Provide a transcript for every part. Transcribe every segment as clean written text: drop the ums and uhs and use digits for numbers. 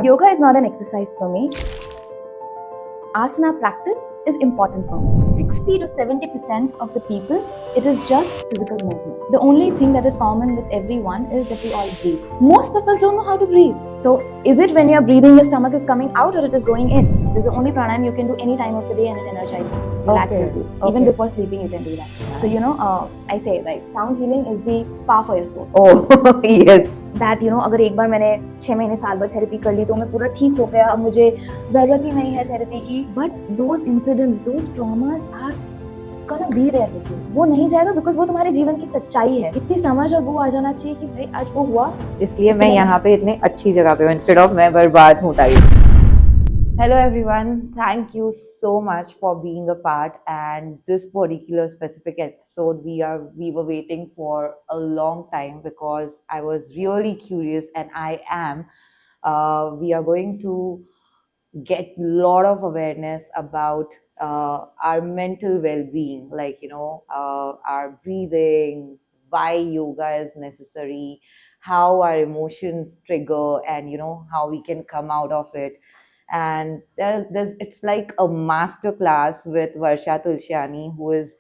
Yoga is not an exercise for me. Asana practice is important for me. 60 to 70% of the people, it is just physical movement. The only thing that is common with everyone is that we all breathe. Most of us don't know how to breathe. So is it when you're breathing, your stomach is coming out or it is going in? It is the only pranayama you can do any time of the day and it energizes you, relaxes you. Even before sleeping, you can do that. So, I say like sound healing is the spa for your soul. Oh, yes. That अगर एक बार मैंने 6 महीने साल भर therapy कर ली तो मैं पूरा ठीक हो गया, अब मुझे ज़रूरत ही नहीं है थेरेपी की. But those incidents, those traumas are gonna be there with you. वो नहीं जाएगा बिकॉज वो तुम्हारे जीवन की सच्चाई है. इतनी समझ और वो आ जाना चाहिए कि भाई आज वो हुआ, इसलिए मैं यहाँ पे इतने अच्छी जगह पे हूँ इंस्टेड ऑफ मैं बर्बाद हूँ type. Hello everyone, thank you so much for being a part, and this particular specific episode we were waiting for a long time because I was really curious and I am. We are going to get a lot of awareness about our mental well-being, like our breathing, why yoga is necessary, how our emotions trigger, and how we can come out of it. And it's like a master class with Varsha Tulshani, who is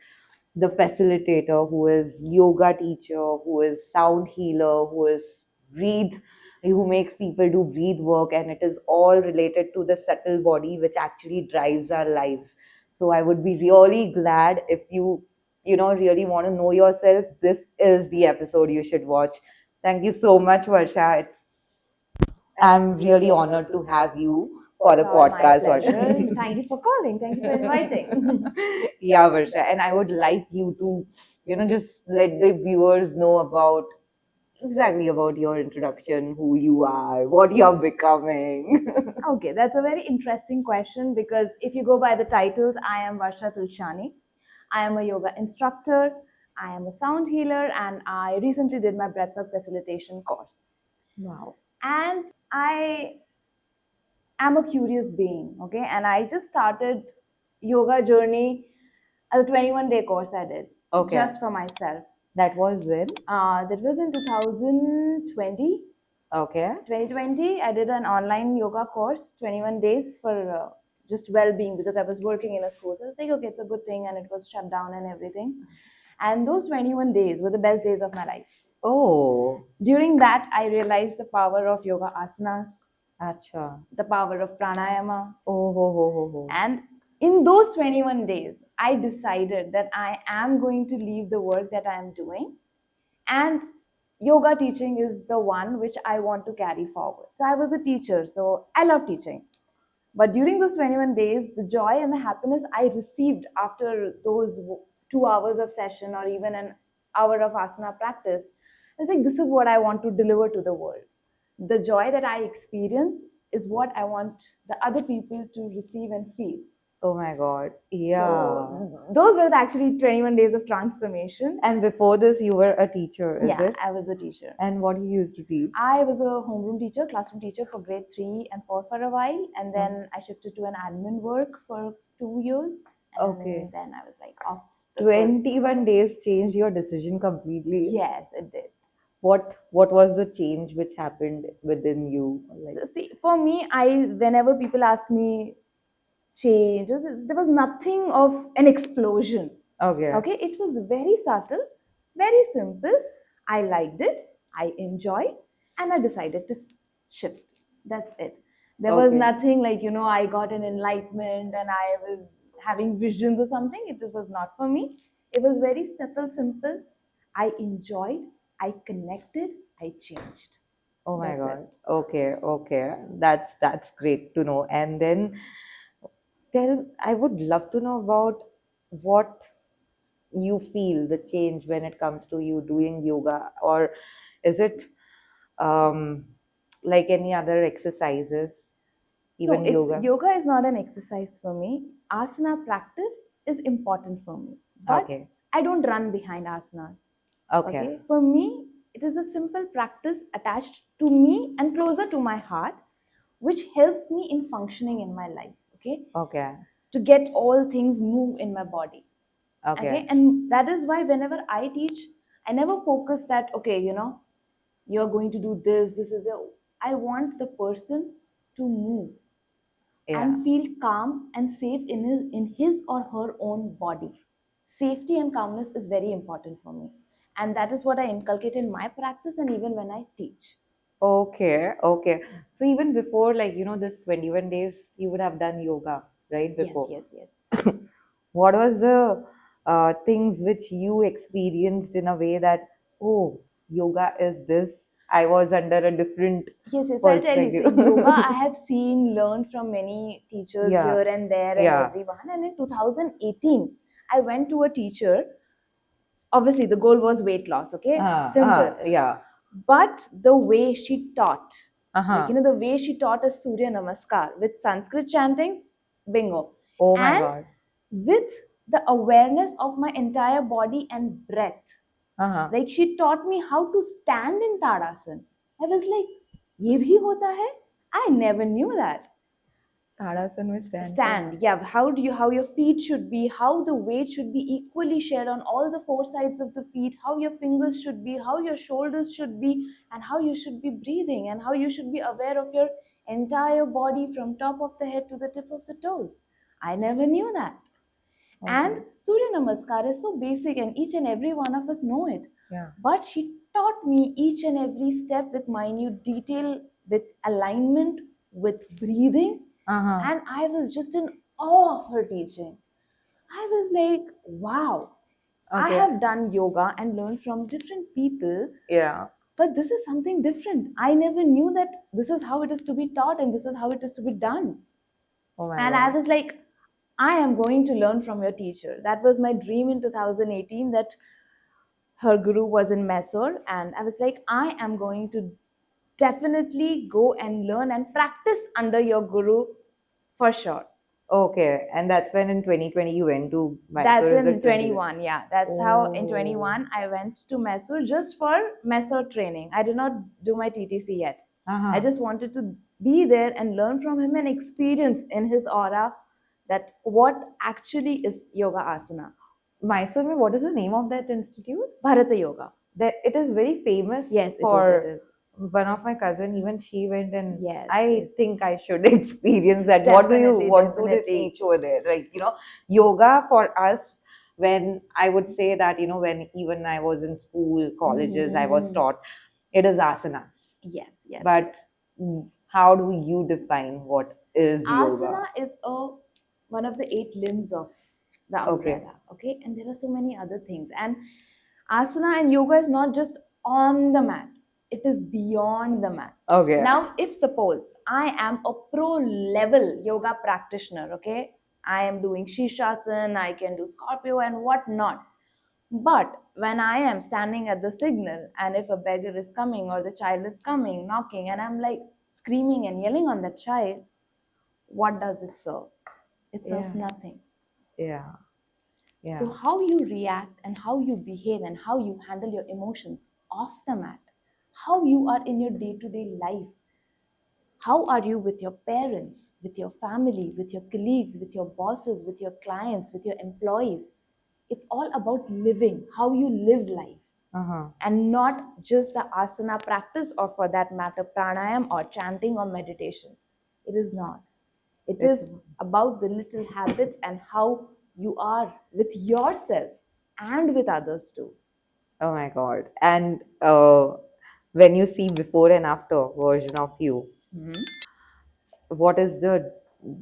the facilitator, who is yoga teacher, who is sound healer, who makes people do breathe work, and it is all related to the subtle body which actually drives our lives. So I would be really glad if you really want to know yourself. This is the episode you should watch. Thank you so much, Varsha. I'm really honored to have you for the podcast. Varsha. Thank you for calling. Thank you for inviting. Yeah, Varsha. And I would like you to, just let the viewers know about your introduction, who you are, what you're becoming. Okay, that's a very interesting question because if you go by the titles, I am Varsha Tulshani. I am a yoga instructor, I am a sound healer, and I recently did my breathwork facilitation course. Wow. And I am a curious being, okay? And I just started yoga journey as a 21-day course I did, Okay. just for myself. That was when? That was in 2020. Okay. 2020, I did an online yoga course, 21 days for just well-being because I was working in a school. So I was like, okay, it's a good thing, and it was shut down and everything. And those 21 days were the best days of my life. Oh. During that, I realized the power of yoga asanas, Acha. the power of pranayama. Oh. And in those 21 days, I decided that I am going to leave the work that I am doing, and yoga teaching is the one which I want to carry forward. So I was a teacher, so I love teaching. But during those 21 days, the joy and the happiness I received after those 2 hours of session or even an hour of asana practice, I was like, this is what I want to deliver to the world. The joy that I experienced is what I want the other people to receive and feel. Oh my God. Yeah. So those were actually 21 days of transformation. And before this, you were a teacher, is Yeah, it? I was a teacher. And what you used to teach? I was a homeroom teacher, classroom teacher for grade 3 and 4 for a while. And then I shifted to an admin work for 2 years. And Okay. then I was like off. the 21 days changed your decision completely. school. Yes, it did. What was the change which happened within you? Like, So, see, for me, whenever people ask me change, there was nothing of an explosion. okay. Okay, it was very subtle, very simple. I liked it, I enjoyed, and I decided to shift. That's it. There was Okay. nothing like, I got an enlightenment and I was having visions or something. It was not for me. It was very subtle, simple. I enjoyed, I connected, I changed. Oh my That's God. it. Okay. That's great to know. And then I would love to know about what you feel the change when it comes to you doing yoga, or is it um like any other exercises, even Yoga is not an exercise for me. Asana practice is important for me. But Okay. I don't run behind asanas. Okay. For me, it is a simple practice attached to me and closer to my heart, which helps me in functioning in my life. Okay. To get all things move in my body. Okay. And that is why whenever I teach, I never focus that, you're going to do this, this is your. I want the person to move Yeah. and feel calm and safe in his or her own body. Safety and calmness is very important for me. And that is what I inculcate in my practice and even when I teach. Okay, okay. So even before, this 21 days, you would have done yoga, right? Yes, Before. yes, yes. What was the things which you experienced in a way that, oh, yoga is this? I was under a different Yes, yes, I'll tell you. So, perspective. yoga I have seen, learned from many teachers Yeah, here and there and yeah. everyone. And in 2018, I went to a teacher. Obviously, the goal was weight loss, okay? Simple. Yeah. But the way she taught, like, Uh-huh. the way she taught us Surya Namaskar with Sanskrit chantings, bingo. Oh my And God. with the awareness of my entire body and breath. Uh-huh. Like she taught me how to stand in Tadasana. I was like, ye bhi hota hai? I never knew that. Tadasana में stand Stand, yeah. How your feet should be, how the weight should be equally shared on all the four sides of the feet, how your fingers should be, how your shoulders should be, and how you should be breathing, and how you should be aware of your entire body from top of the head to the tip of the toes. I never knew that. And Okay. Surya Namaskar is so basic, and each and every one of us know it. Yeah. But she taught me each and every step with minute detail, with alignment, with breathing. Uh-huh. And I was just in awe of her teaching. I was like, wow, I Okay. have done yoga and learned from different people, Yeah. but this is something different. I never knew that this is how it is to be taught and this is how it is to be done. Oh my And I God. was like, I am going to learn from your teacher. That was my dream in 2018, that her guru was in Mysore. And I was like, I am going to definitely go and learn and practice under your guru for sure. Okay. And that's when in 2020 you went to That's Mysore, is in it 20? 21. Yeah, that's how in Oh. 21 I went to Mysore just for Mysore training. I did not do my TTC yet. I Uh-huh. just wanted to be there and learn from him and experience in his aura that what actually is yoga asana. Mysore, mein, what is the name of that institute? Bharata Yoga. That it is very famous Yes, it is. It for is. one of my cousin. Even she went, and Yes, I yes. think I should experience that. What do you Definitely, what do they definitely. teach over there? Like yoga for us. When I would say that when even I was in school, colleges, I was Mm-hmm. taught it is asanas. Yes, yes. But how do you define what is yoga? Asana is one of the 8 limbs of the Okay. umbrella. Okay, and there are so many other things. And asana and yoga is not just on the mat; it is beyond the mat. Okay. Now, if suppose I am a pro level yoga practitioner, okay, I am doing Shirshasana, I can do Scorpio and whatnot. But when I am standing at the signal, and if a beggar is coming or the child is coming, knocking, and I'm like screaming and yelling on that child, what does it serve? It serves Yeah. nothing. Yeah. Yeah. So, how you react and how you behave and how you handle your emotions off the mat, how you are in your day to day life, how are you with your parents, with your family, with your colleagues, with your bosses, with your clients, with your employees. It's all about living, how you live life. Uh-huh. And not just the asana practice or for that matter pranayam or chanting or meditation. It is not. It It's is about the little habits and how you are with yourself and with others too. Oh my God. And when you see before and after version of you, Mhm. what is the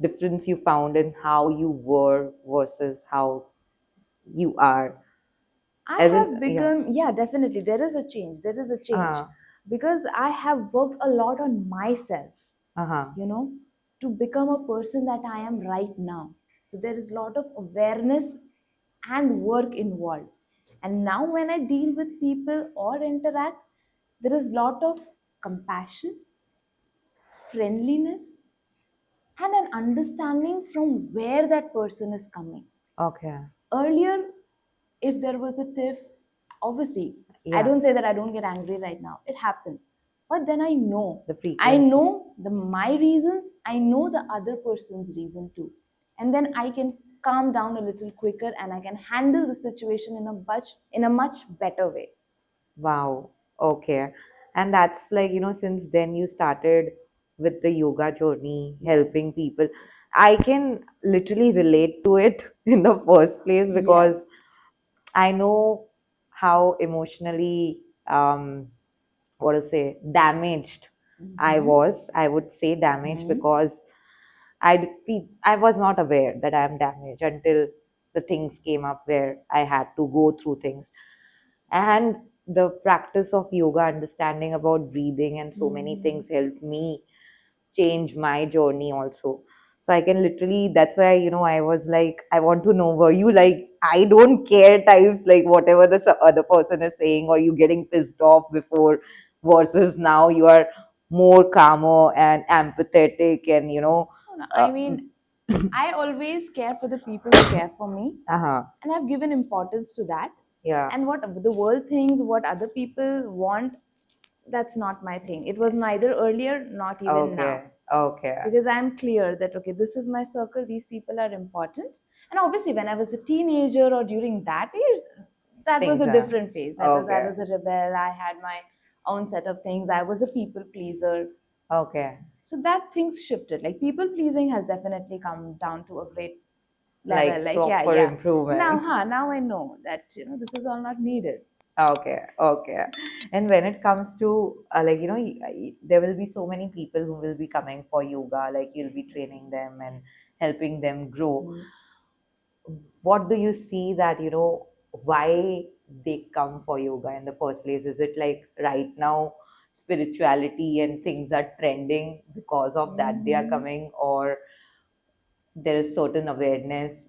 difference you found in how you were versus how you are? I As in, have yeah. become, yeah, definitely. There is a change. There is a change Uh, because I have worked a lot on myself, uh-huh. you know, to become a person that I am right now. So there is a lot of awareness and work involved. And now when I deal with people or interact, there is a lot of compassion, friendliness, and an understanding from where that person is coming. Okay. Earlier, if there was a tiff, obviously, I Yeah. don't say that I don't get angry right now. It happens. But then I know. The I frequency. know my reasons, I know the other person's reason too. And then I can calm down a little quicker and I can handle the situation in a much better way. Wow. Okay. And that's like, since then you started with the yoga journey, helping people. I can literally relate to it in the first place Yes. because I know how emotionally, what to say, damaged Mm-hmm. I would say damaged Mm-hmm. because I was not aware that I am damaged until the things came up where I had to go through things. And the practice of yoga, understanding about breathing and so many Mm. things helped me change my journey also. So I can literally, that's why, I was like, I want to know, were you like, I don't care types, like whatever the other person is saying, or you getting pissed off before, versus now you are more calmer and empathetic and, No, no, uh, I mean, I always care for the people who care for me, uh-huh, and I've given importance to that. yeah, And what the world thinks, what other people want, that's not my thing. It was neither earlier, not even now. okay, okay, Because I'm clear that, okay, this is my circle, these people are important. And obviously, when I was a teenager or during that age, that was things a are, different phase. I okay, was a rebel, I had my own set of things, I was a people pleaser. okay, So that things shifted. Like people pleasing has definitely come down to a great level. like Like, yeah, proper yeah. Now, improvement. now I know that this is all not needed. Okay, okay. And when it comes to like there will be so many people who will be coming for yoga, like you'll be training them and helping them grow. Mm. What do you see that why they come for yoga in the first place? Is it like right now spirituality and things are trending because of that they are Mhm. coming, or there is certain awareness,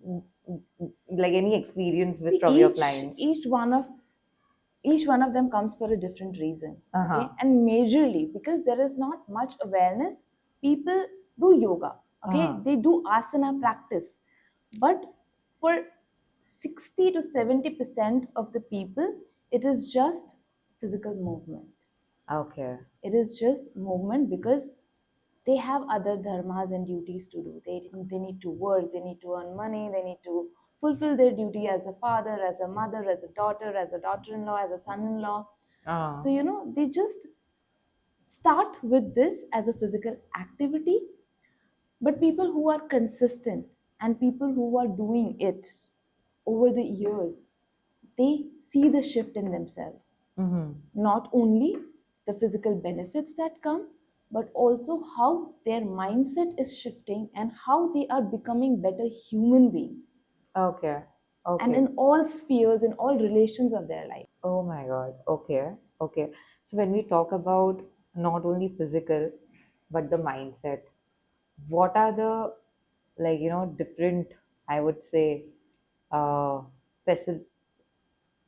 like any experience with See, from your clients? each one of them comes for a different reason. Uh-huh. Okay, and majorly because there is not much awareness, people do yoga. Okay, Uh-huh. they do asana practice, but for 60 to 70% of the people, it is just physical movement. Okay. It is just movement because they have other dharmas and duties to do. They need to work, they need to earn money, they need to fulfill their duty as a father, as a mother, as a daughter, as a daughter-in-law, as a son-in-law. Uh, So, they just start with this as a physical activity, but people who are consistent and people who are doing it over the years, they see the shift in themselves. mm-hmm. Not only the physical benefits that come, but also how their mindset is shifting and how they are becoming better human beings, Okay. and Okay. in all spheres, in all relations of their life. Oh my God. Okay. Okay. So when we talk about not only physical, but the mindset, what are the different, I would say, uh, faci-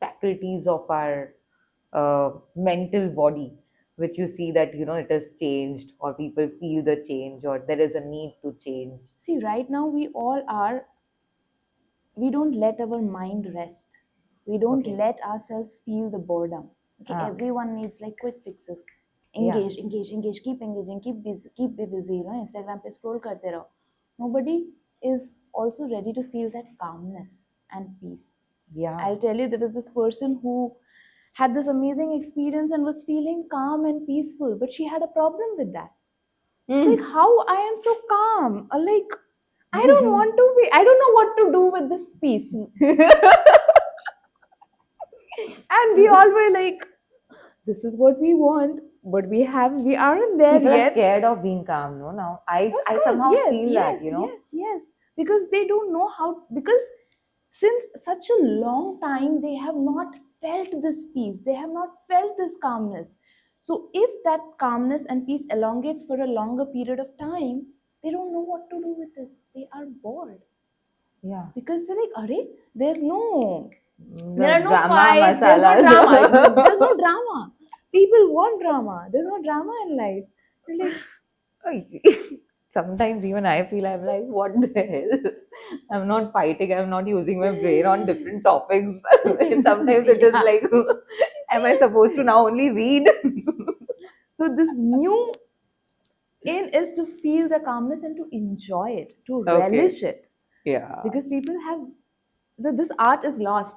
faculties of our mental body, which you see that it has changed, or people feel the change, or there is a need to change. See, right now we don't let our mind rest. We don't Okay. let ourselves feel the boredom. Okay, Ah. everyone needs like quick fixes. Yeah. Engage, keep engaging, keep be busy, Instagram pe scroll karte raho. Nobody is also ready to feel that calmness and peace. Yeah. I'll tell you, there was this person who had this amazing experience and was feeling calm and peaceful, but she had a problem with that. She's like, Mm. how I am so calm? Like, I don't want to be, I don't know what to do with this peace. And we all were like, this is what we want, but we aren't there People are yet. scared of being calm, no? Now Of I course, somehow yes, feel that, yes, yes, yes. Because they don't know how, because since such a long time, they have not felt this peace, they have not felt this calmness. So, if that calmness and peace elongates for a longer period of time, they don't know what to do with this. They are bored Yeah. because they're like, Are, there's no, The there are no drama fights, there's no masalas. drama, there's no drama. People want drama, there's no drama in life. They're like, Sometimes even I feel I'm like, what the hell? I'm not fighting, I'm not using my brain on different topics. Sometimes it is yeah. like, am I supposed to now only read? So this new in is to feel the calmness and to enjoy it, to Okay. relish it, Yeah. because people have this art is lost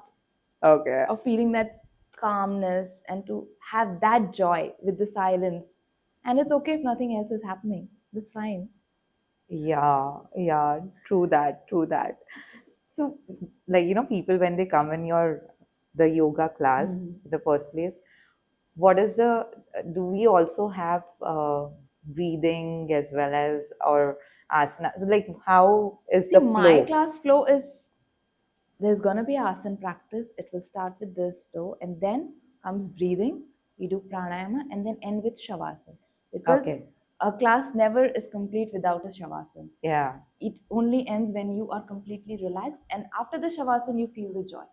Okay. of feeling that calmness and to have that joy with the silence. And it's okay if nothing else is happening. That's fine. Yeah, yeah, true that, true that. So, like, people when they come in the yoga class Mhm. in the first place, what is do we also have breathing as well as or asana? So, like, how is See, the my flow? class flow is there's gonna be asana practice. It will start with this flow, and then comes breathing. We do pranayama, and then end with shavasana. Because Okay, a class never is complete without a shavasana. yeah, It only ends when you are completely relaxed, and after the shavasana, you feel the joy.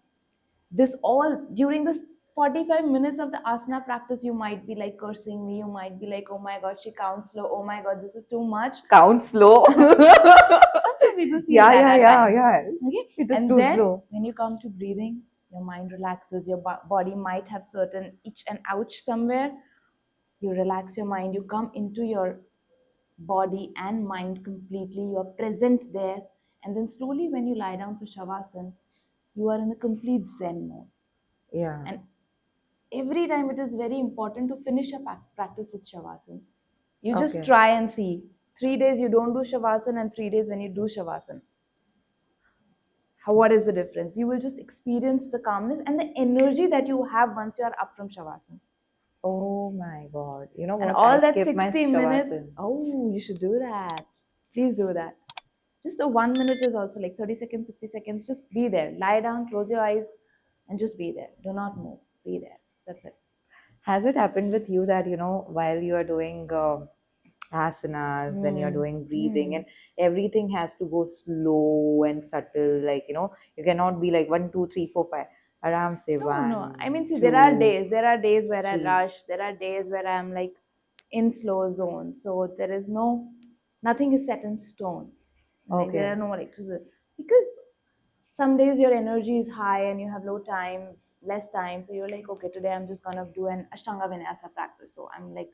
This all during this 45 minutes of the asana practice, you might be like cursing me, you might be like, oh my god, she counts slow, oh my god, this is too much. count slow. Some people feel Yeah, that yeah, at yeah, times. yeah. Okay, It is and too then slow. when you come to breathing, your mind relaxes, your body might have certain itch and ouch somewhere. You relax your mind, you come into your body and mind completely, you are present there, and then slowly when you lie down for shavasana, you are in a complete zen mode. Yeah. And every time it is very important to finish a practice with shavasana. You just Okay. try and see. 3 days you don't do shavasana, and 3 days when you do shavasana, what is the difference? You will just experience the calmness and the energy that you have once you are up from shavasana. Oh my God. You know And what? I all that skip my 60 minutes, shavasana. oh, you should do that. Please do that. Just a 1 minute is also like 30 seconds, 60 seconds. Just be there. Lie down, close your eyes, and just be there. Do not move. Be there. That's it. Has it happened with you that, while you are doing asanas, then you're Hmm. doing breathing, Hmm. and everything has to go slow and subtle? Like, you cannot be like 1, 2, 3, 4, 5. Aram say No, no. I mean, one, see, there are two, days. There are days where I three. rush. There are days where I'm like in slow zone. So there is nothing is set in stone. Like there are Okay, no like because some days your energy is high and you have low time, less time. So you're like, okay, today I'm just gonna do an Ashtanga Vinyasa practice. So I'm like,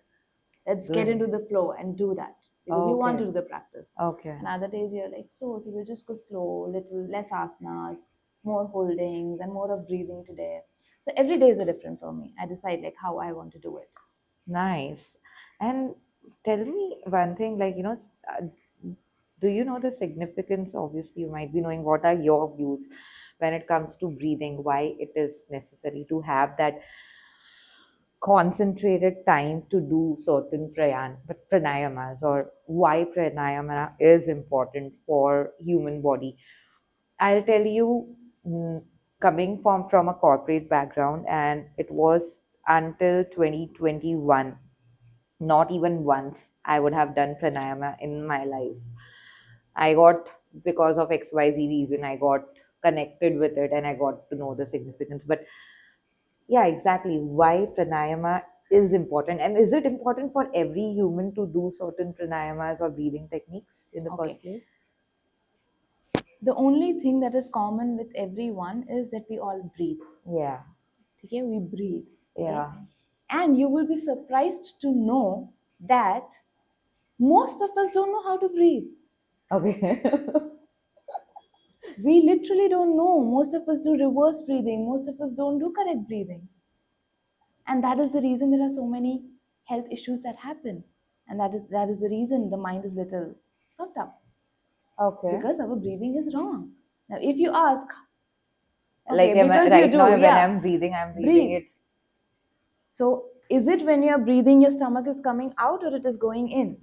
let's get good. into the flow and do that because you want to Okay, do the practice. okay. And other days you're like slow, so we'll just go slow, little less asanas, more holdings, and more of breathing today. So every day is a different for me. I decide like how I want to do it. Nice. And tell me one thing, like, do you know the significance? Obviously, you might be knowing what are your views when it comes to breathing, why it is necessary to have that concentrated time to do certain pranayamas, or why pranayama is important for human body. I'll tell you, coming from a corporate background, and it was until 2021, not even once I would have done pranayama in my life. I got, because of XYZ reason, I got connected with it and I got to know the significance. But yeah, exactly. Why pranayama is important. And is it important for every human to do certain pranayamas or breathing techniques in the Okay. first place? The only thing that is common with everyone is that we all breathe. Yeah, Okay, we breathe. Okay. yeah. And you will be surprised to know that most of us don't know how to breathe. Okay. We literally don't know. Most of us do reverse breathing. Most of us don't do correct breathing. And that is the reason there are so many health issues that happen. And that is the reason the mind is little fucked up. Okay. Because our breathing is wrong. Now if you ask, Like okay, because you right do, now, when yeah, I'm breathing breathe. it. So is it when you're breathing your stomach is coming out or it is going in?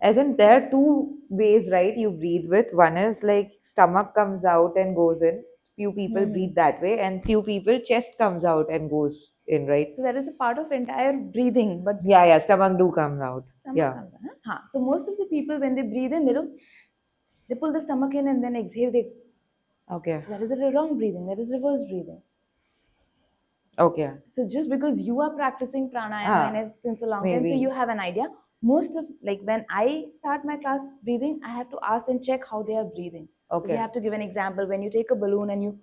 As in, there are two ways, right? You breathe with. One is like stomach comes out and goes in. Few people Hmm. breathe that way, and few people chest comes out and goes in, right? So that is a part of entire breathing, but Yeah, yeah. Stomach do comes out. stomach Yeah. comes in. Huh? Huh. So most of the people when they breathe in, they pull the stomach in and then exhale. Okay. So that is a wrong breathing. That is reverse breathing. Okay. So just because you are practicing pranayama and Ah, it's since a long time, so you maybe. have an idea. Most of like when I start my class breathing, I have to ask and check how they are breathing. So we Okay. have to give an example. When you take a balloon and you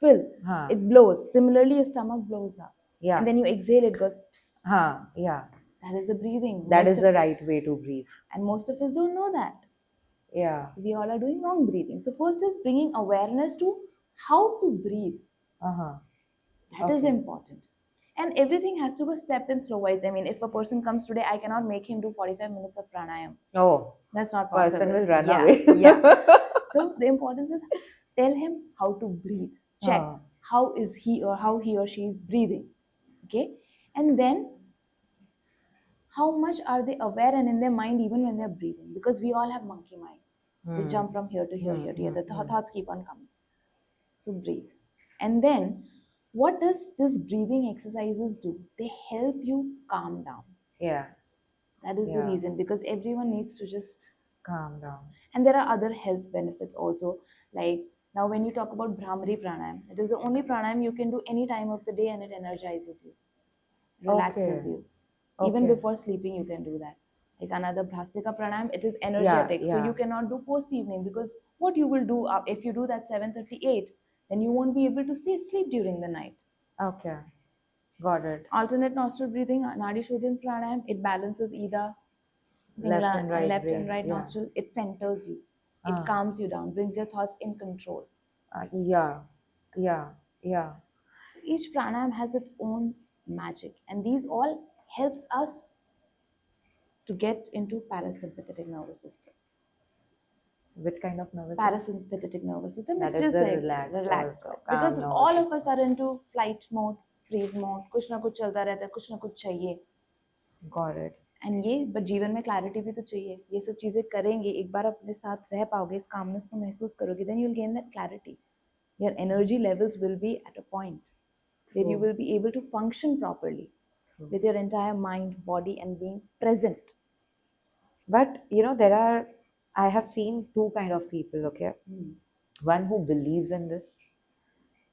fill, Huh. it blows. Similarly, your stomach blows up, and Yeah. then you exhale, it goes. Psst. Huh. Yeah. That is the breathing. That is the right way to breathe. Most of us don't know that. Yeah. We all are doing wrong breathing. So first is bringing awareness to how to breathe. Uh huh. That is Okay. important. And everything has to go step and slow wise. I mean, if a person comes today, I cannot make him do 45 minutes of pranayama. Oh, that's not person possible. will run Yeah, away. yeah. So the importance is tell him how to breathe. Check how is he or she is breathing. Okay, and then how much are they aware and in their mind even when they're breathing? Because we all have monkey mind. They jump from here to here, here to here. The thoughts keep on coming. So breathe. And then what does this breathing exercises do? They help you calm down. Yeah. That is the reason, because everyone needs to just calm down. And there are other health benefits also. Like now when you talk about Brahmari pranayam, it is the only pranayam you can do any time of the day and it energizes you, relaxes you. Even before sleeping you can do that. Like another Bhrastika pranayam, it is energetic. So you cannot do post evening, because what you will do if you do that 7:38, then you won't be able to sleep during the night. Okay, got it. Alternate nostril breathing, Nadi Shodhin pranayam, it balances either left and right nostril. It centers you. It calms you down, brings your thoughts in control. Yeah. So each pranayam has its own magic, and these all helps us to get into parasympathetic nervous system. Which kind of nervous Parasympathetic nervous system? That it's is just the like relaxed one. calm Because nervous all of system. us are into flight mode, freeze mode, कुछ ना कुछ चलता रहता है, कुछ ना कुछ चाहिए. Got it. एंड ये बट जीवन में क्लैरिटी भी तो चाहिए. ये सब चीजें करेंगे, एक बार अपने साथ रह पाओगे, इस कामनेस को महसूस करोगे, then you'll gain that clarity. Your energy levels will be at a point where you will be able to function properly with your entire mind, body, and being present. But I have seen two kind of people, okay? One who believes in this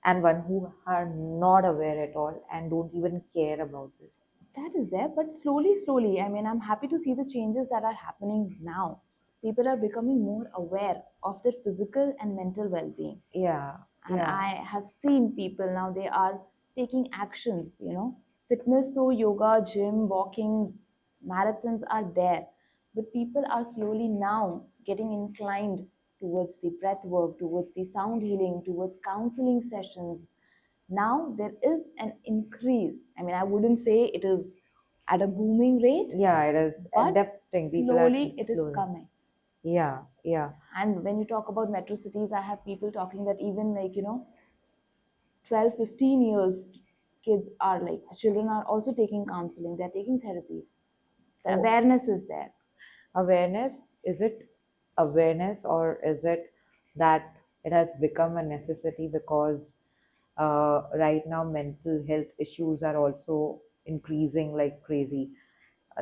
and one who are not aware at all and don't even care about this. That is there, but slowly, I mean, I'm happy to see the changes that are happening now. People are becoming more aware of their physical and mental well-being. And I have seen people now, they are taking actions, fitness, though, yoga, gym, walking, marathons are there. But people are slowly now getting inclined towards the breath work, towards the sound healing, towards counseling sessions. Now there is an increase. I mean, I wouldn't say it is at a booming rate. Yeah, it is adapting. Slowly it is coming. Yeah. And when you talk about metro cities, I have people talking that even 12, 15 years kids are like, the children are also taking counseling, they're taking therapies. The awareness is there. Awareness, is it awareness or is it that it has become a necessity because right now mental health issues are also increasing like crazy?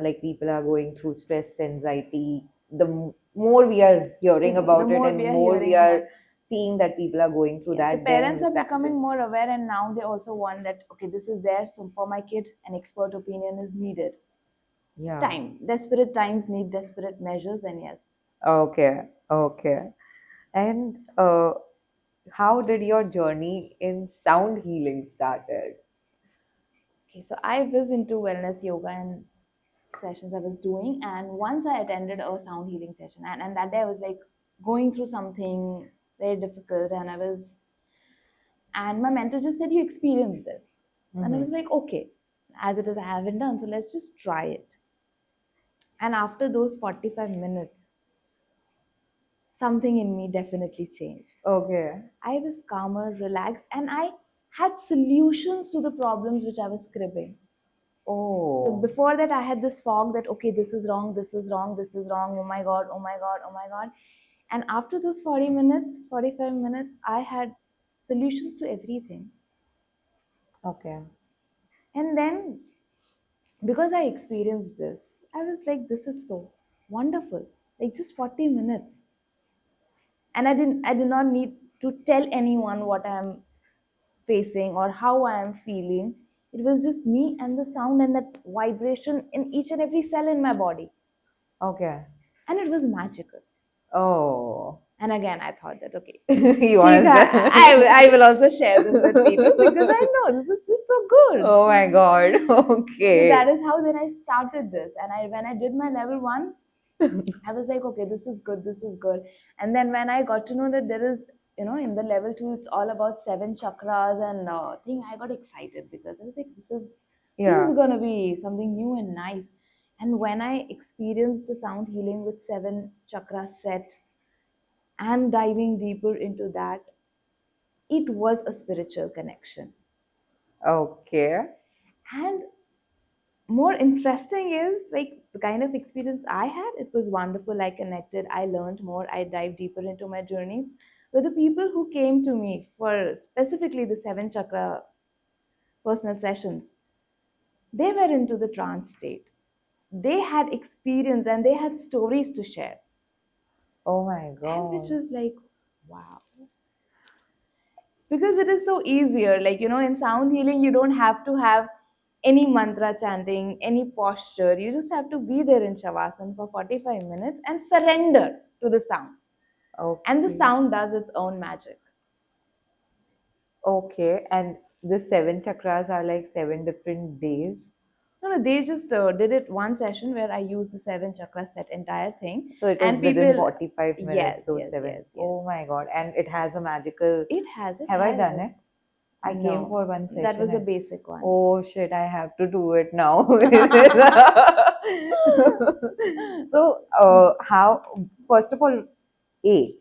Like people are going through stress, anxiety. The more we are hearing about it and more we are seeing that people are going through that. The parents are becoming more aware, and now they also want that, okay, this is there, so for my kid, an expert opinion is needed. Desperate times need desperate measures, and yes. Okay. And how did your journey in sound healing started? Okay, so I was into wellness yoga and sessions I was doing, and once I attended a sound healing session, and that day I was like going through something very difficult, and my mentor just said, you experience this. And I was like, okay, as it is, I haven't done, so let's just try it. And after those 45 minutes, something in me definitely changed. Okay. I was calmer, relaxed, and I had solutions to the problems which I was cribbing. So before that, I had this fog that, okay, this is wrong, this is wrong, this is wrong, oh my God, oh my God, oh my God. And after those 40 minutes, 45 minutes, I had solutions to everything. Okay. And then, because I experienced this, I was like, this is so wonderful. Like just 40 minutes. And I did not need to tell anyone what I'm facing or how I am feeling. It was just me and the sound and that vibration in each and every cell in my body. Okay. And it was magical. Oh. And again, I thought that, okay, I will also share this with people because I know this is just so good. Oh my God. Okay. So that is how then I started this. And when I did my level 1, I was like, okay, this is good, this is good. And then when I got to know that there is, in the level 2, it's all about 7 chakras and thing, I got excited because I was like, this is This Yeah. is going to be something new and nice. And when I experienced the sound healing with 7 chakra set and diving deeper into that, it was a spiritual connection. Okay. And more interesting is like the kind of experience I had. It was wonderful. I connected, I learned more, I dived deeper into my journey. But the people who came to me for specifically the 7 chakra personal sessions, they were into the trance state. They had experience and they had stories to share. Oh my And which God. was like, wow. Because it is so easier. Like, in sound healing, you don't have to have any mantra chanting, any posture. You just have to be there in Shavasana for 45 minutes and surrender to the sound. And the Okay. sound does its own magic. Okay. And the 7 chakras are like 7 different days. No, no, they just did it one session where I used the 7 chakra set entire thing. So it is And within people, 45 minutes, yes, those yes, seven. yes, yes. Oh my God. And it has a magical. It has, it Have I has done it. it? I came No, for one that session was a and basic one. oh shit, I have to do it now. So, how, first of all, A,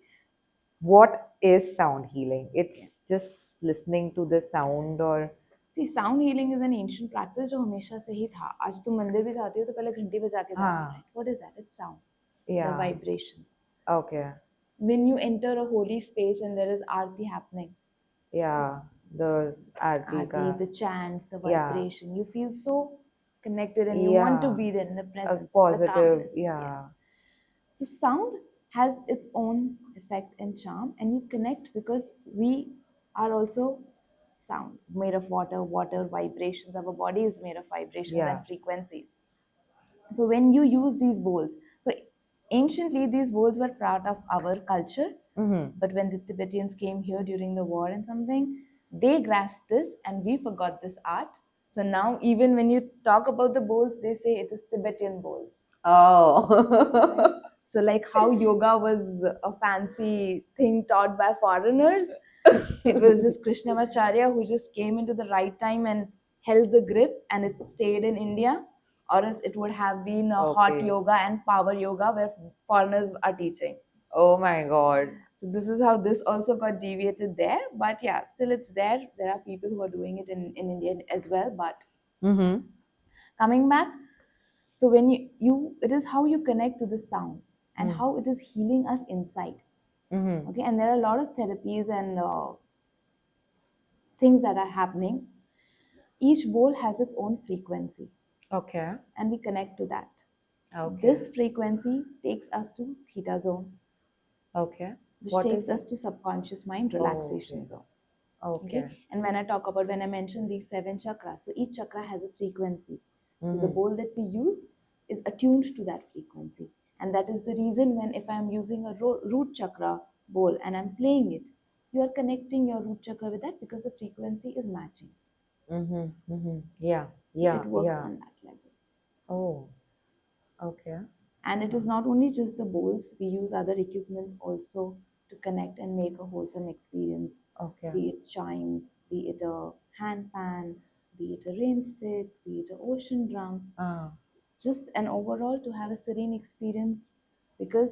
what is sound healing? Yeah. It's just listening to the sound or, See, sound healing is an ancient practice जो हमेशा से ही था. आज तुम मंदिर भी जाती हो तो पहले घंटी बजा के जाती हो, ah, right? What is that? It's sound, the yeah, vibrations. okay, When you enter a holy space and there is arti happening, yeah, the aarti arti, ka, the chants, the yeah, vibration, you feel so connected and you want to yeah, be there in the a presence, the positive, calmness. Yes. yeah, So sound has its own effect and charm, and you connect because we are also sound, made of water, water vibrations. Our body is made of vibrations yeah, and frequencies. So when you use these bowls, so anciently these bowls were part of our culture, mm-hmm. but when the Tibetans came here during the war and something, they grasped this and we forgot this art. So now even when you talk about the bowls, they say it is Tibetan bowls. Right? Oh, So, like how yoga was a fancy thing taught by foreigners, it was just Krishnamacharya who just came into the right time and held the grip, and it stayed in India. Or else it would have been a hot okay, yoga and power yoga where foreigners are teaching. oh my God, So this is how this also got deviated there. But yeah, still it's there. There are people who are doing it in India as well. But mm-hmm. coming back, so when you it is how you connect to the sound and Mm. how it is healing us inside. Mm-hmm. Okay, and there are a lot of therapies and things that are happening. Each bowl has its own frequency Okay. and we connect to that. Okay. This frequency takes us to theta zone, Okay. which What takes is us it? to subconscious mind Oh, relaxation okay. zone. Okay, Okay. and when I mentioned these 7 chakras, so each chakra has a frequency. So the Mm-hmm. bowl that we use is attuned to that frequency, and that is the reason when if I'm using a root chakra bowl and I'm playing it, you are connecting your root chakra with that because the frequency is matching. Mm-hmm. Mm-hmm. Yeah. So Yeah. it works Yeah. on that level. Oh, okay. And it is not only just the bowls, we use other equipments also to connect and make a wholesome experience, Okay. be it chimes, be it a hand pan, be it a rain stick, be it an ocean drum, Ah. just an overall to have a serene experience because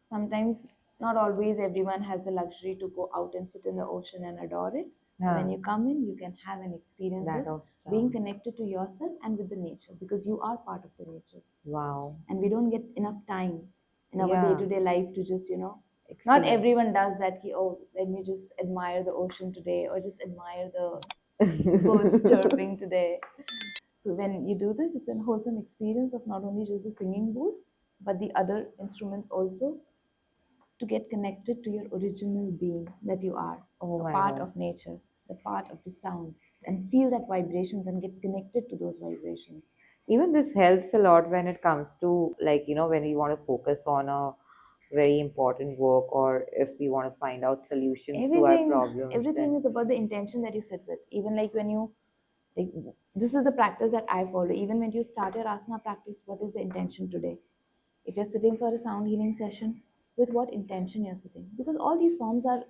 sometimes not always everyone has the luxury to go out and sit in the ocean and adore it. So when Yeah. you come in, you can have an experience That of of being charm. connected to yourself and with the nature because you are part of the nature Wow. and we don't get enough time in our Yeah. day-to-day life to just not Experience. everyone does that ki, oh, let me just admire the ocean today or just admire the birds chirping today. So when you do this, it's a wholesome experience of not only just the singing bowls but the other instruments also, to get connected to your original being that you are, Oh a my part God. of nature, the part of the sounds, and feel that vibrations and get connected to those vibrations. Even this helps a lot when it comes to, like, when we want to focus on a very important work, or if we want to find out solutions to our everything problems. everything And is about the intention that you sit with. Even like when you like, this is the practice that I follow. Even when you start your asana practice, what is the intention today? If you're sitting for a sound healing session, with what intention you're sitting? Because all these forms are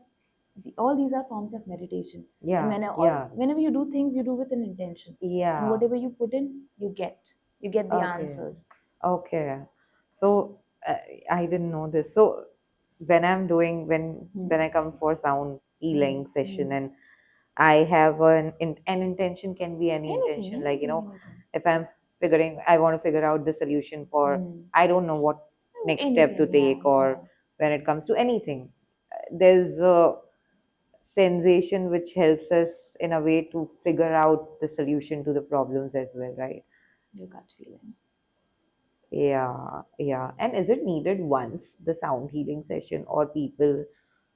All these are forms of meditation. Yeah, And yeah, whenever you do things, you do with an intention. And yeah. whatever you put in, you get the Okay, answers. okay. So uh, I didn't know this. So when I'm doing when I come for sound healing session, and I have an intention, can be any intention, like Anything. if I'm I want to figure out the solution for, I don't know what next step to Anything, yeah, take, or when it comes to anything, there's a sensation which helps us in a way to figure out the solution to the problems as well, right? your gut feeling. Yeah, yeah. And is it needed once the sound healing session, or people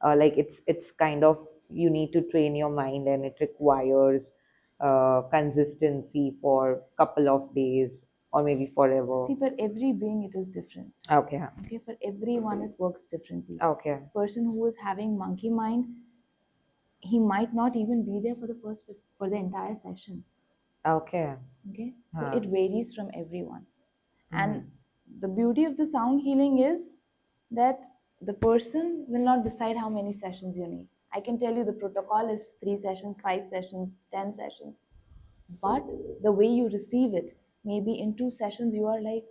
like it's kind of, you need to train your mind and it requires consistency for couple of days or maybe forever? See, for every being, it is different. Okay, Okay, for everyone, it works differently. okay, Person who is having monkey mind, he might not even be there for the entire session. okay. Okay, so Huh. it varies from everyone. And Mhm. the beauty of the sound healing is that the person will not decide how many sessions you need. I can tell you the protocol is 3 sessions, 5 sessions, 10 sessions. But the way you receive it, maybe in 2 sessions, you are like,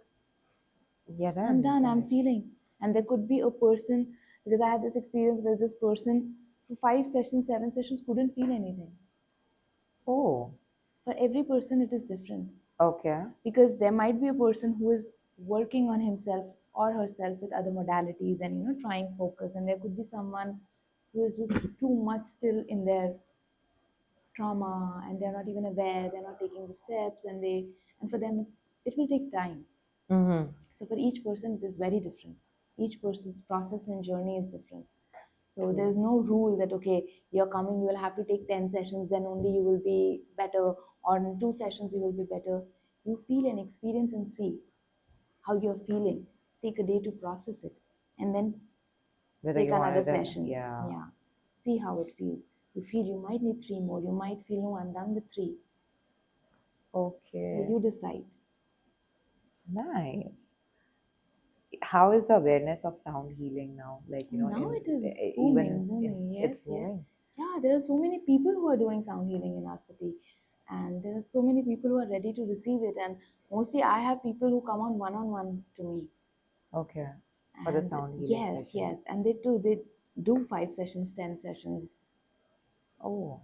Yeah, I'm done. done, I'm Right. feeling. And there could be a person, because I had this experience where this person for 5 sessions, 7 sessions couldn't feel anything. Oh, For every person, it is different. okay. Because there might be a person who is working on himself or herself with other modalities and trying focus, and there could be someone who is just too much still in their trauma, and they're not even aware, they're not taking the steps, and for them it will take time. Mm-hmm. So for each person it is very different. Each person's process and journey is different. So True. there's no rule that okay, you're coming, you will have to take 10 sessions, then only you will be better, or in 2 sessions you will be better. You feel and experience and see how you're feeling. Take a day to process it, and then Whether take you want another it, then session. yeah. Yeah. See how it feels. You feel you might need 3 more. You might feel, no, I'm done with 3. So Okay. you decide. Nice. How is the awareness of sound healing now? Like, Now in it is even booming, in booming. Yes, it's yes. booming. Yeah, there are so many people who are doing sound healing in our city. And there are so many people who are ready to receive it. And mostly I have people who come on one to me. Okay. For the And sound healing yes, session. yes. And they do 5 sessions, 10 sessions, Oh,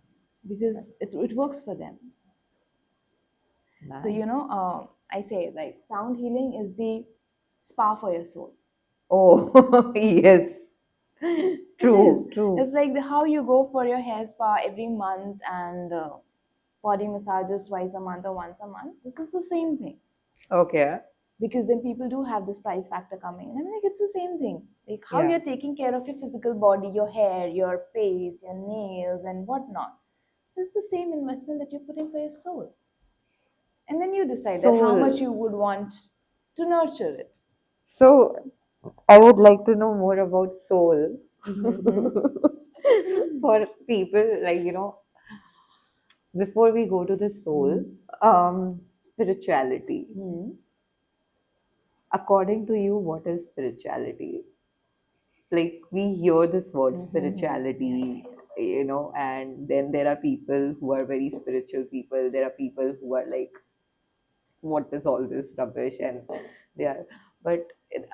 because that's it works for them. So, nice. I say like sound healing is the spa for your soul. Oh, yes. It is. True, true. It's like how you go for your hair spa every month, and body massages twice a month or once a month. This is the same thing. Okay. Because then people do have this price factor coming in. I'm like, it's the same thing. Like how Yeah. you're taking care of your physical body, your hair, your face, your nails, and whatnot. It's the same investment that you're putting for your soul. And then you decide that how much Soul. you would want to nurture it. So I would like to know more about soul. Mm-hmm. For people, like, before we go to the soul, spirituality. Mm-hmm. According to you, what is spirituality? Like, we hear this word Mm-hmm. Yeah, spirituality, and then there are people who are very spiritual people. There are people who are like, what is all this rubbish? And they are, but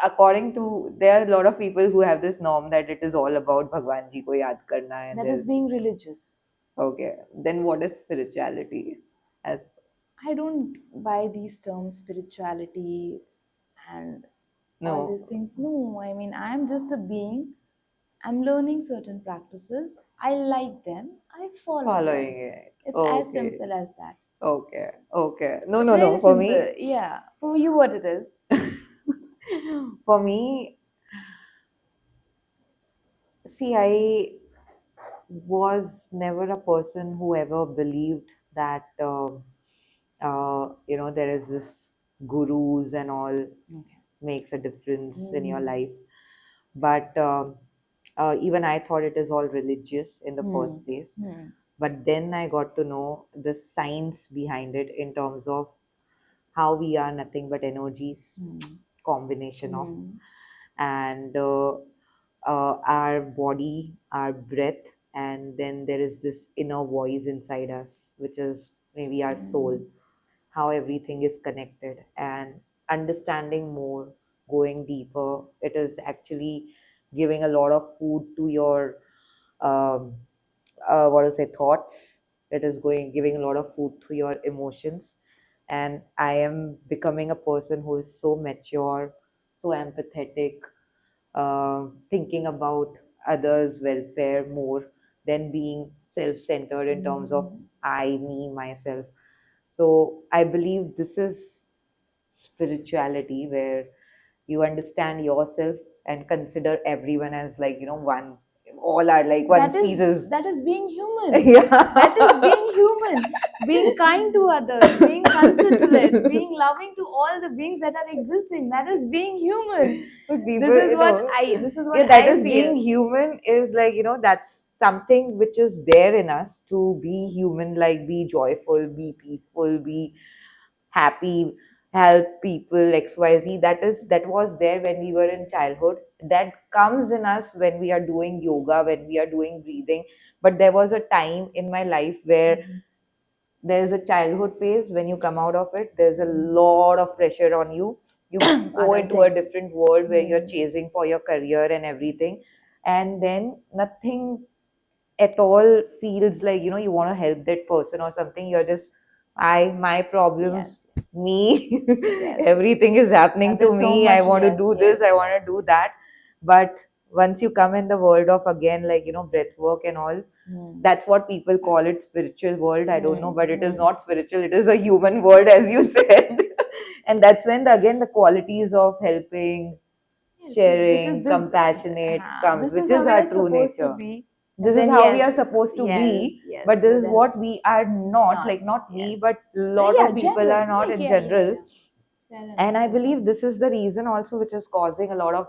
according to, there are a lot of people who have this norm that it is all about Bhagwan ji ko yaad karna, and that is there's, being religious. okay, then what is spirituality? As I don't buy these terms spirituality and all no, these things. No, I mean, I'm just a being. I'm learning certain practices. I like them. I follow them. following it. It's as Okay, simple as that. okay, okay. No, It's no, no. very For simple. me, Yeah. For you, what it is? for me, see, I was never a person who ever believed that there is this gurus and all Okay. makes a difference in your Mm. life. But even I thought it is all religious in the Hmm. first place. Hmm. But then I got to know the science behind it, in terms of how we are nothing but energies, Hmm. combination of, Hmm. and our body, our breath, and then there is this inner voice inside us, which is maybe our soul, how everything is connected, and understanding more, going deeper. It is actually giving a lot of food to your um, what to say, thoughts. It is going giving a lot of food to your emotions, and I am becoming a person who is so mature, so empathetic, thinking about others' welfare more than being self-centered in terms of I, me, myself. So I believe this is spirituality, where you understand yourself and consider everyone as, like, one. All are like one species. That is being human. Yeah. That is being human. Being kind to others, being considerate, being loving to all the beings that are existing. That is being human. But people, This is what I. This is what yeah, that I is being feel. human, is like, that's something which is there in us to be human, like be joyful, be peaceful, be happy, help people, XYZ. That was there when we were in childhood. That comes in us when we are doing yoga, when we are doing breathing. But there was a time in my life where there's a childhood phase. When you come out of it, there's a lot of pressure on you. You go into a different world where you're chasing for your career and everything, and then nothing at all feels like, you want to help that person or something. You're just, my problems, me. Everything is happening to me. I want to do this, I want to do that. But once you come in the world of, again, like, breath work and all, that's what people call it, spiritual world. I don't know, but it is not spiritual, it is a human world, as you said. And that's when again the qualities of helping, sharing, compassionate comes, which is our true nature. This is how we are supposed to be, but this is what we are not, like, not we, but a lot of people are not in general. And I believe this is the reason also which is causing a lot of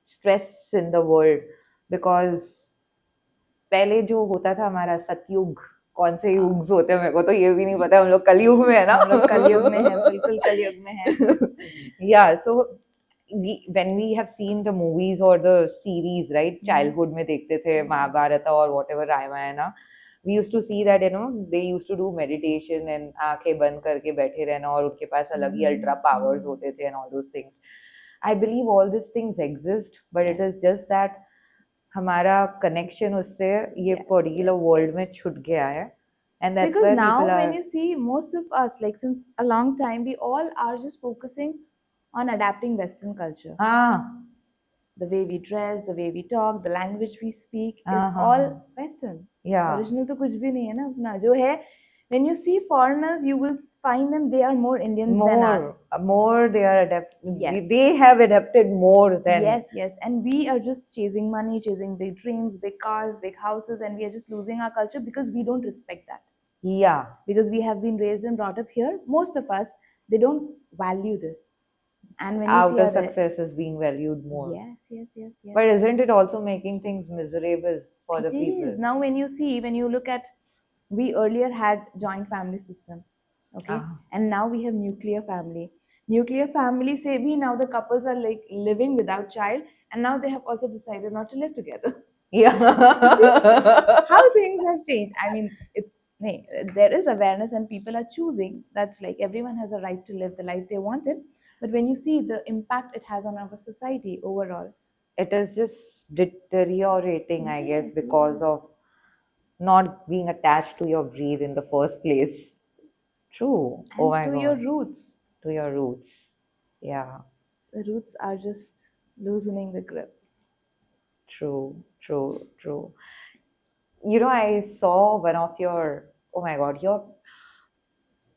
stress in the world, because पहले जो होता था हमारा सतयुग, कौन से युग होते हैं मेरे को तो ये भी नहीं पता, हम लोग कलयुग में है ना, हम लोग कलयुग में है, बिल्कुल कलयुग में है. Yeah, so when we have seen the movies or the series, right, childhood में देखते थे Mahabharat or whatever Ramayan, we used to see that, they used to do meditation and आंखें बंद करके बैठे रहना, और उनके पास अलग ही ultra powers होते थे and all those things. I believe all these things exist, but it is just that हमारा connection उससे ये particular world में छूट गया है. And that's because where now people are, when you see most of us, like since a long time, we all are just focusing on adapting Western culture. The way we dress, the way we talk, the language we speak is all Western. Yeah. Original तो कुछ भी नहीं है ना अपना जो है. When you see foreigners, you will find them, they are more Indians than us. More they are adapted. They have adapted more than. Yes. And we are just chasing money, chasing big dreams, big cars, big houses, and we are just losing our culture because we don't respect that. Yeah. Because we have been raised and brought up here. Most of us, they don't value this. And when outer success is being valued more. Yes. But isn't it also making things miserable for the people? It is. Now when you look at, we earlier had joint family system, okay, and now we have nuclear family. Nuclear family say we now the couples are like living without child, and now they have also decided not to live together. Yeah. See how things have changed. I mean, there is awareness and people are choosing. That's like everyone has a right to live the life they wanted. But when you see the impact it has on our society overall, it is just deteriorating, I guess, because of not being attached to your breed in the first place. True. And oh my God. Your roots. To your roots. Yeah. The roots are just loosening the grip. True. I saw one of your, oh my God,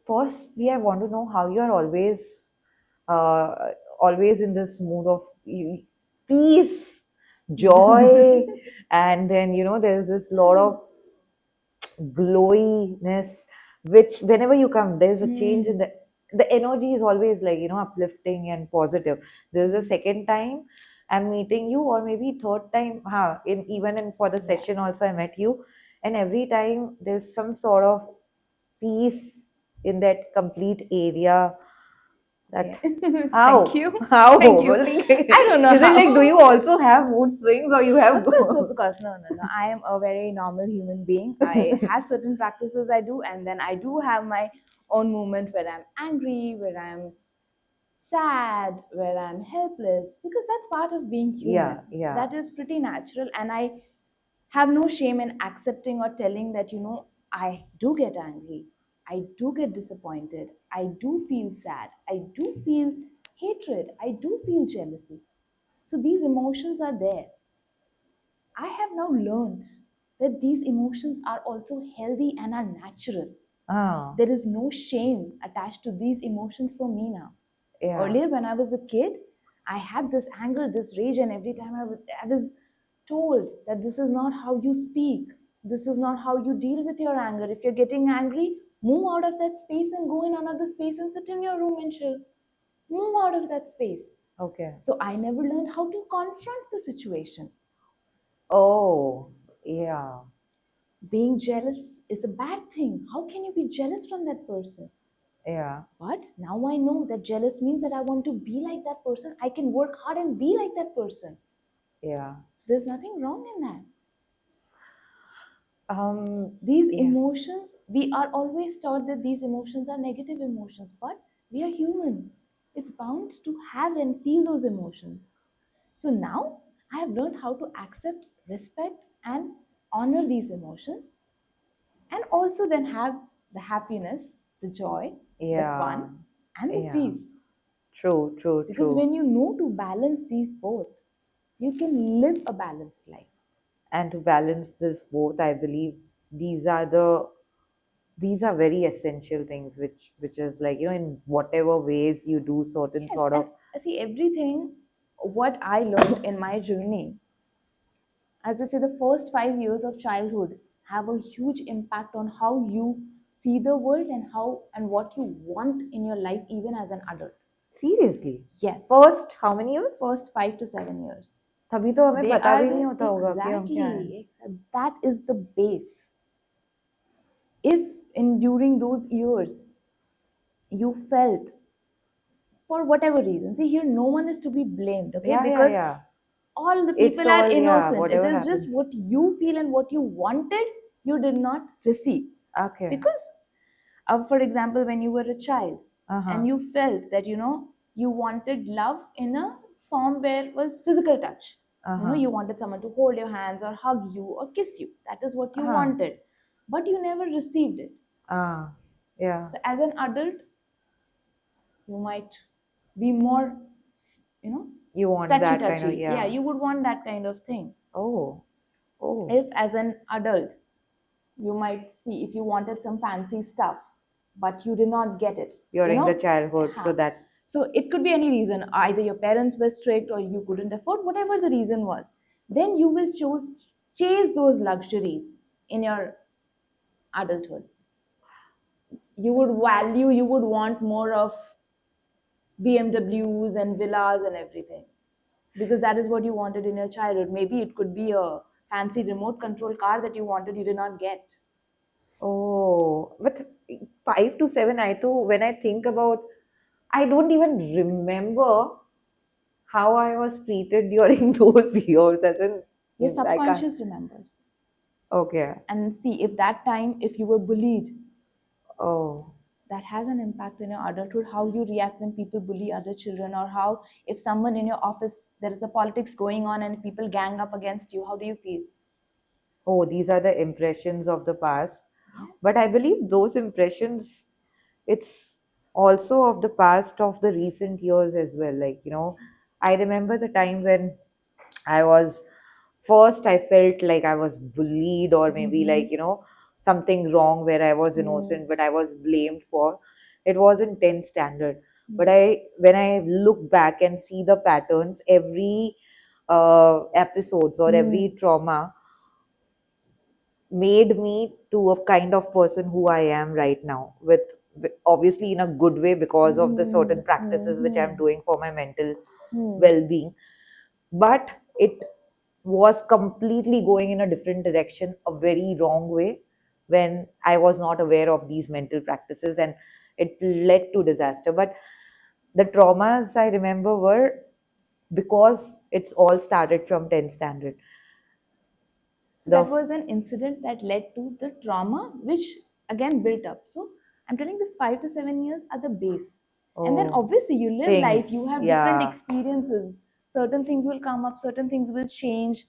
firstly, I want to know how you're always in this mood of peace, joy, and then, there's this lot of glowiness, which whenever you come, there's a change in the energy is always like, uplifting and positive. There's a second time I'm meeting you, or maybe third time, even for the session also I met you, and every time there's some sort of peace in that complete area. That Thank how you. how Thank you. like, I don't know is it how. like do you also have mood swings or you have Of course, no, no, no. I am a very normal human being. I have certain practices I do, and then I do have my own moment where I'm angry, where I'm sad, where I'm helpless, because that's part of being yeah, human. yeah, That is pretty natural, and I have no shame in accepting or telling that, I do get angry, I do get disappointed, I do feel sad, I do feel hatred, I do feel jealousy. So these emotions are there. I have now learned that these emotions are also healthy and are natural. ah, There is no shame attached to these emotions for me now. yeah, Earlier, when I was a kid, I had this anger, this rage, and every time I was told that this is not how you speak, this is not how you deal with your anger. If you're getting angry, move out of that space and go in another space and sit in your room and chill. Move out of that space. okay. So I never learned how to confront the situation. Oh, yeah, Being jealous is a bad thing. How can you be jealous from that person? yeah, But now I know that jealous means that I want to be like that person. I can work hard and be like that person. yeah. So there's nothing wrong in that. These Yeah. emotions, we are always taught that these emotions are negative emotions, but we are human. It's bound to have and feel those emotions. So now I have learned how to accept, respect, and honor these emotions, and also then have the happiness, the joy, the Yeah, fun, and the yeah. peace. True, true, Because true. when you know to balance these both, you can live a balanced life. And to balance this both, I believe these are the these are very essential things which is like, in whatever ways you do certain Yes, sort and of. see, everything what I learned in my journey, as I say, the first 5 years of childhood have a huge impact on how you see the world and how and what you want in your life, even as an adult. Seriously, Yes, first how many years? first 5 to 7 years. तभी तो हमें They पता are भी नहीं the होता होगा कि हम क्या हैं. exactly that is the base. If in during those years you felt for whatever reason, see here no one is to be blamed, okay? Yeah, yeah, Because yeah. all the It's people are all, yeah, innocent. It whatever is just happens. what you feel and what you wanted, you did not receive. Okay. Because, for example, when you were a child Uh-huh. and you felt that you wanted love in a form where it was physical touch. Uh-huh. You wanted someone to hold your hands or hug you or kiss you. That is what you Uh-huh. wanted, but you never received it. Ah, yeah. So, as an adult, you might be more, you know, You want touchy that kind of, touchy. Yeah, yeah. you would want that kind of thing. Oh, oh. If, as an adult, you might see if you wanted some fancy stuff, but you did not get it, During the childhood, so huh. that. So it could be any reason. Either your parents were strict or you couldn't afford, whatever the reason was. Then you will chase those luxuries in your adulthood. You would want more of BMWs and villas and everything, because that is what you wanted in your childhood. Maybe it could be a fancy remote control car that you wanted, you did not get. Oh, but 5 to 7, I too, when I think about, I don't even remember how I was treated during those years. As Your in, I can't. subconscious remembers. Okay. And see, if that time, if you were bullied, Oh, that has an impact in your adulthood, how you react when people bully other children, or how if someone in your office, there is a politics going on and people gang up against you, how do you feel? oh, these are the impressions of the past. Yes. But I believe those impressions, it's also of the past of the recent years as well. Like, I remember the time when I was first, I felt like I was bullied, or maybe like, Mm-hmm. something wrong where I was Mm. innocent, but I was blamed for. It was in 10th standard. But Mm. when I look back and see the patterns, every episodes or every Mm. trauma made me to a kind of person who I am right now, with obviously in a good way because of the certain Mm. practices which I'm Mm. doing for my mental Mm. well-being. But it was completely going in a different direction, a very wrong way, when I was not aware of these mental practices, and it led to disaster. But The traumas I remember were because it's all started from 10th standard. So The that was an incident that led to the trauma, which again built up. So I'm telling the 5 to 7 years are the base. And then oh obviously you live life, you things, have different yeah, experiences. Certain things will come up, certain things will change.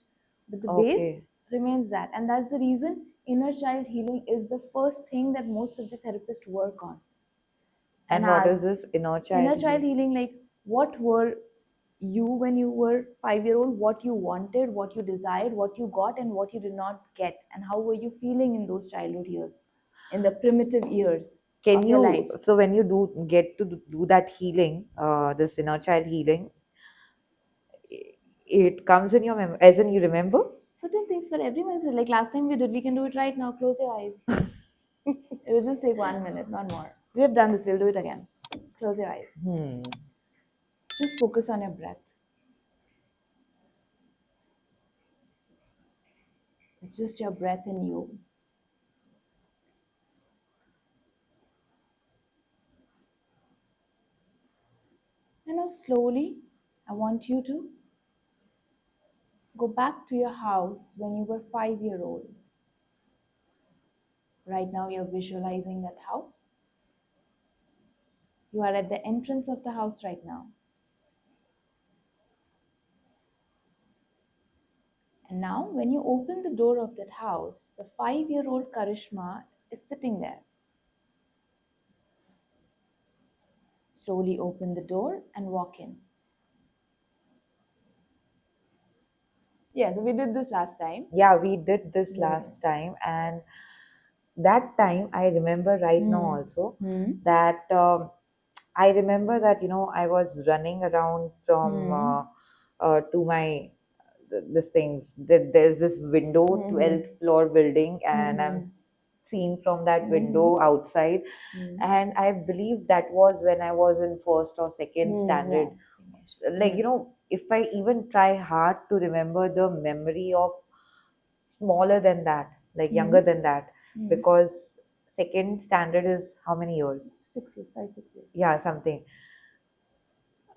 But the base okay. remains that. And that's the reason inner child healing is the first thing that most of the therapists work on and And what ask. is this inner Inner child child healing? healing, like what were you when you were 5 year old, what you wanted, what you desired, what you got, and what you did not get, and how were you feeling in those childhood years, in the primitive years Can of your you, life. so when you do get to do that healing, this inner child healing, it comes in your memory, as in you remember? Certain things for everyone. So like last time we did, we can do it right now. Close your eyes. It will just take 1 minute, not more. We have done this, we'll do it again. Close your eyes. Hmm. Just focus on your breath. It's just your breath in you. And now slowly, I want you to go back to your house when you were 5 year old. Right now, you're visualizing that house. You are at the entrance of the house right now. And now, when you open the door of that house, the 5 year old Karishma is sitting there. Slowly open the door and walk in. Yeah, so we did this last time. Yeah, we did this Yeah. last time, and that time I remember right now also that I remember that I was running around from to my this things that there's this window, 12th floor building, and I'm seeing from that window outside, and I believe that was when I was in first or second standard. Like if I even try hard to remember the memory of smaller than that, like younger than that, because second standard is how many years? 6 years, 5, 6 years. Yeah, something.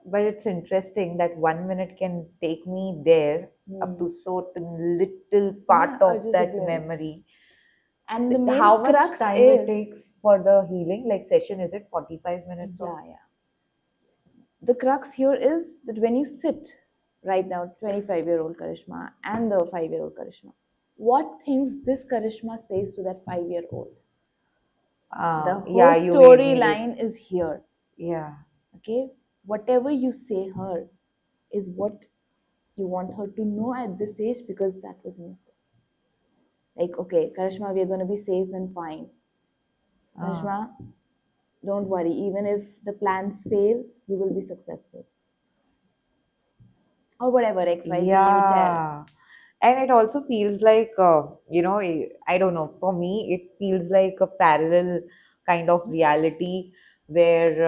But it's interesting that 1 minute can take me there up to certain little part Yeah, of just a that glimpse. memory. And the How main much crux time it is, takes for the healing, like session, is it 45 minutes or? yeah. The crux here is that when you sit right now, 25-year-old Karishma and the 5 year old Karishma, what things this Karishma says to that 5 year old? The Yeah, whole you made me look. storyline is here. Yeah. Okay? Whatever you say her is what you want her to know at this age because that was missing. Like, okay, Karishma, we're going to be safe and fine. Karishma, don't worry. Even if the plans fail, you will be successful. Or whatever, XYZ you tell. Yeah. And it also feels like, I don't know, for me, it feels like a parallel kind of reality where,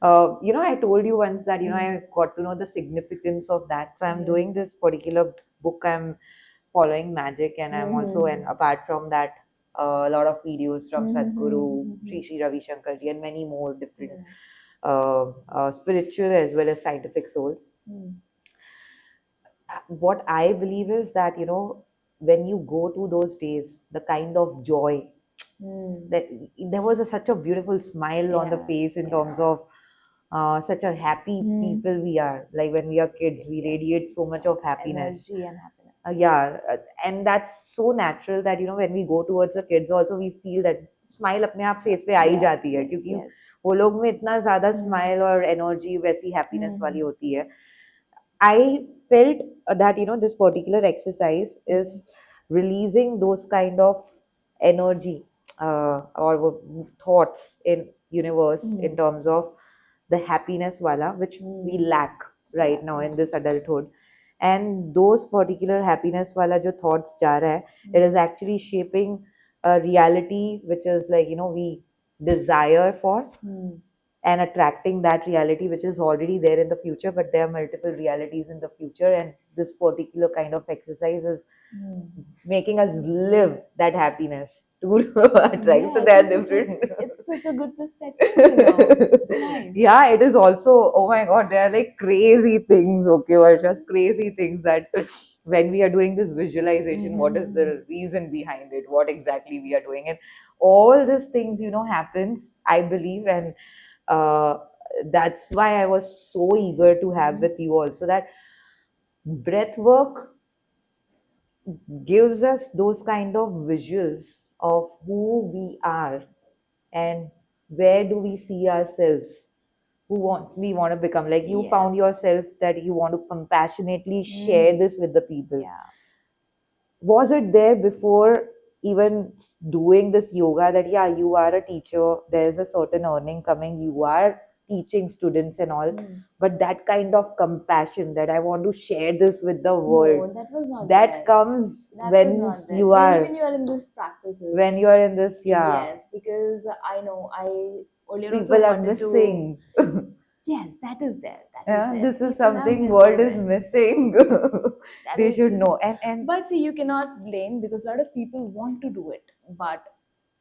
I told you once that, I got to know the significance of that. So I'm Yes. doing this particular book, I'm following magic, and I'm also, and apart from that, a lot of videos from Sadhguru, Sri Ravi Shankarji, and many more different spiritual as well as scientific souls. What I believe is that, when you go to those days, the kind of joy that there was such a beautiful smile on the face in terms of such a happy people we are. Like when we are kids, we radiate so much of happiness. Energy and happiness. And that's so natural that when we go towards the kids also we feel that smile अपने आप face पे आ ही जाती है क्योंकि वो लोग में इतना ज़्यादा smile और energy वैसी happiness वाली होती है. I felt that this particular exercise is releasing those kind of energy or thoughts in universe in terms of the happiness wala which we lack right now in this adulthood, and those particular happiness wala jo thoughts ja raha hai, it is actually shaping a reality which is like we desire for and attracting that reality which is already there in the future, but there are multiple realities in the future, and this particular kind of exercise is making us live that happiness. to art, right? So Yes, they are different. it's such a good perspective. It's nice. Yeah, it is also, oh my God, there are like crazy things, okay, Varsha, crazy things that when we are doing this visualization, what is Mm-hmm. the reason behind it, what exactly we are doing, and all these things, happens, I believe, and uh, that's why I was so eager to have with you also that breath work gives us those kind of visuals of who we are and where do we see ourselves, who want we want to become. Like you Yes. found yourself that you want to compassionately share Mm-hmm. this with the people. Yeah. Was it there before even doing this yoga that yeah, you are a teacher, there's a certain earning coming, you are teaching students and all, Mm. but that kind of compassion that I want to share this with the world, No, that was not that there. comes That was when not there. you are When you are in these practices. when you are in this, yeah, Yes, because I know I earlier also people are wanted to. missing. Yes, that is there. That is Yeah, there. this is People are something world missing is it. missing. That They is should there. know. And But see, you cannot blame because a lot of people want to do it, but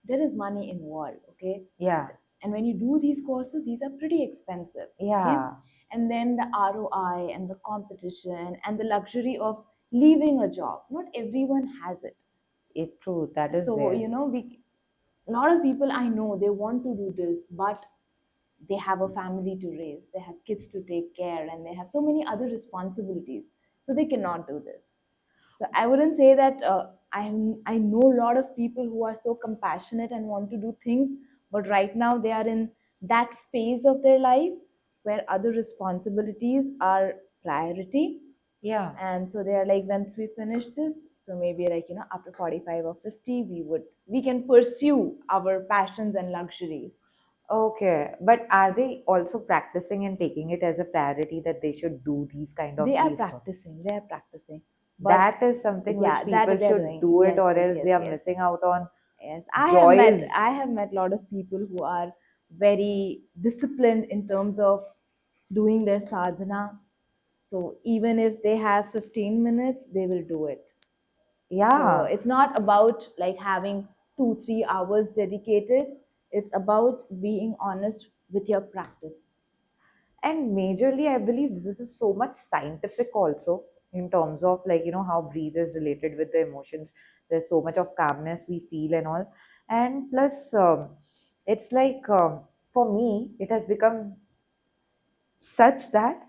there is money involved. Okay, yeah, and when you do these courses, these are pretty expensive. Okay, yeah, and then the ROI and the competition and the luxury of leaving a job. Not everyone has it. it true. That is So there. we a lot of people I know they want to do this, but they have a family to raise, they have kids to take care, and they have so many other responsibilities, so they cannot do this. So I wouldn't say that I know a lot of people who are so compassionate and want to do things, but right now they are in that phase of their life where other responsibilities are priority. Yeah. And so they are like, once we finish this, so maybe like after 45 or 50 we can pursue our passions and luxuries. Okay, but are they also practicing and taking it as a priority that they should do these kind of these work? They are practicing, but That is something which yeah, that people they're should doing. do it, Yes, or yes, else yes, they are yes, missing out on yes. joys. I have met a lot of people who are very disciplined in terms of doing their sadhana. So even if they have 15 minutes, they will do it. So Yeah, it's not about like having 2 3 hours dedicated. It's about being honest with your practice. and majorly, I believe this is so much scientific also in terms of like, how breathe is related with the emotions. There's so much of calmness we feel and all. And plus, it's like for me, it has become such that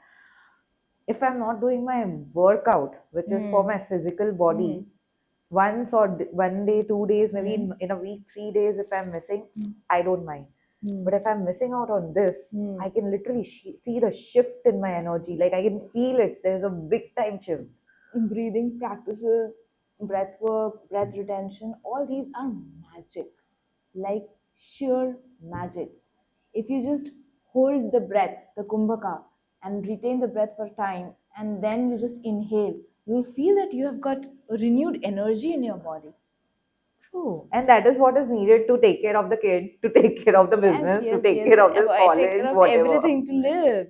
if I'm not doing my workout, which is for Hmm. my physical body, Hmm. once or one day, 2 days, maybe Hmm. in a week, 3 days, if I'm missing, Hmm. I don't mind. Hmm. But if I'm missing out on this, Hmm. I can literally see the shift in my energy. Like I can feel it. There's a big time shift. Breathing practices, breath work, breath retention, all these are magic, like sheer magic. If you just hold the breath, the kumbhaka, and retain the breath for time, and then you just inhale, you'll feel that you have got a renewed energy in your body. True. And that is what is needed to take care of the kid, to take care of the Yes, business, to yes, take yes. care of this I take college, care of whatever. everything to live.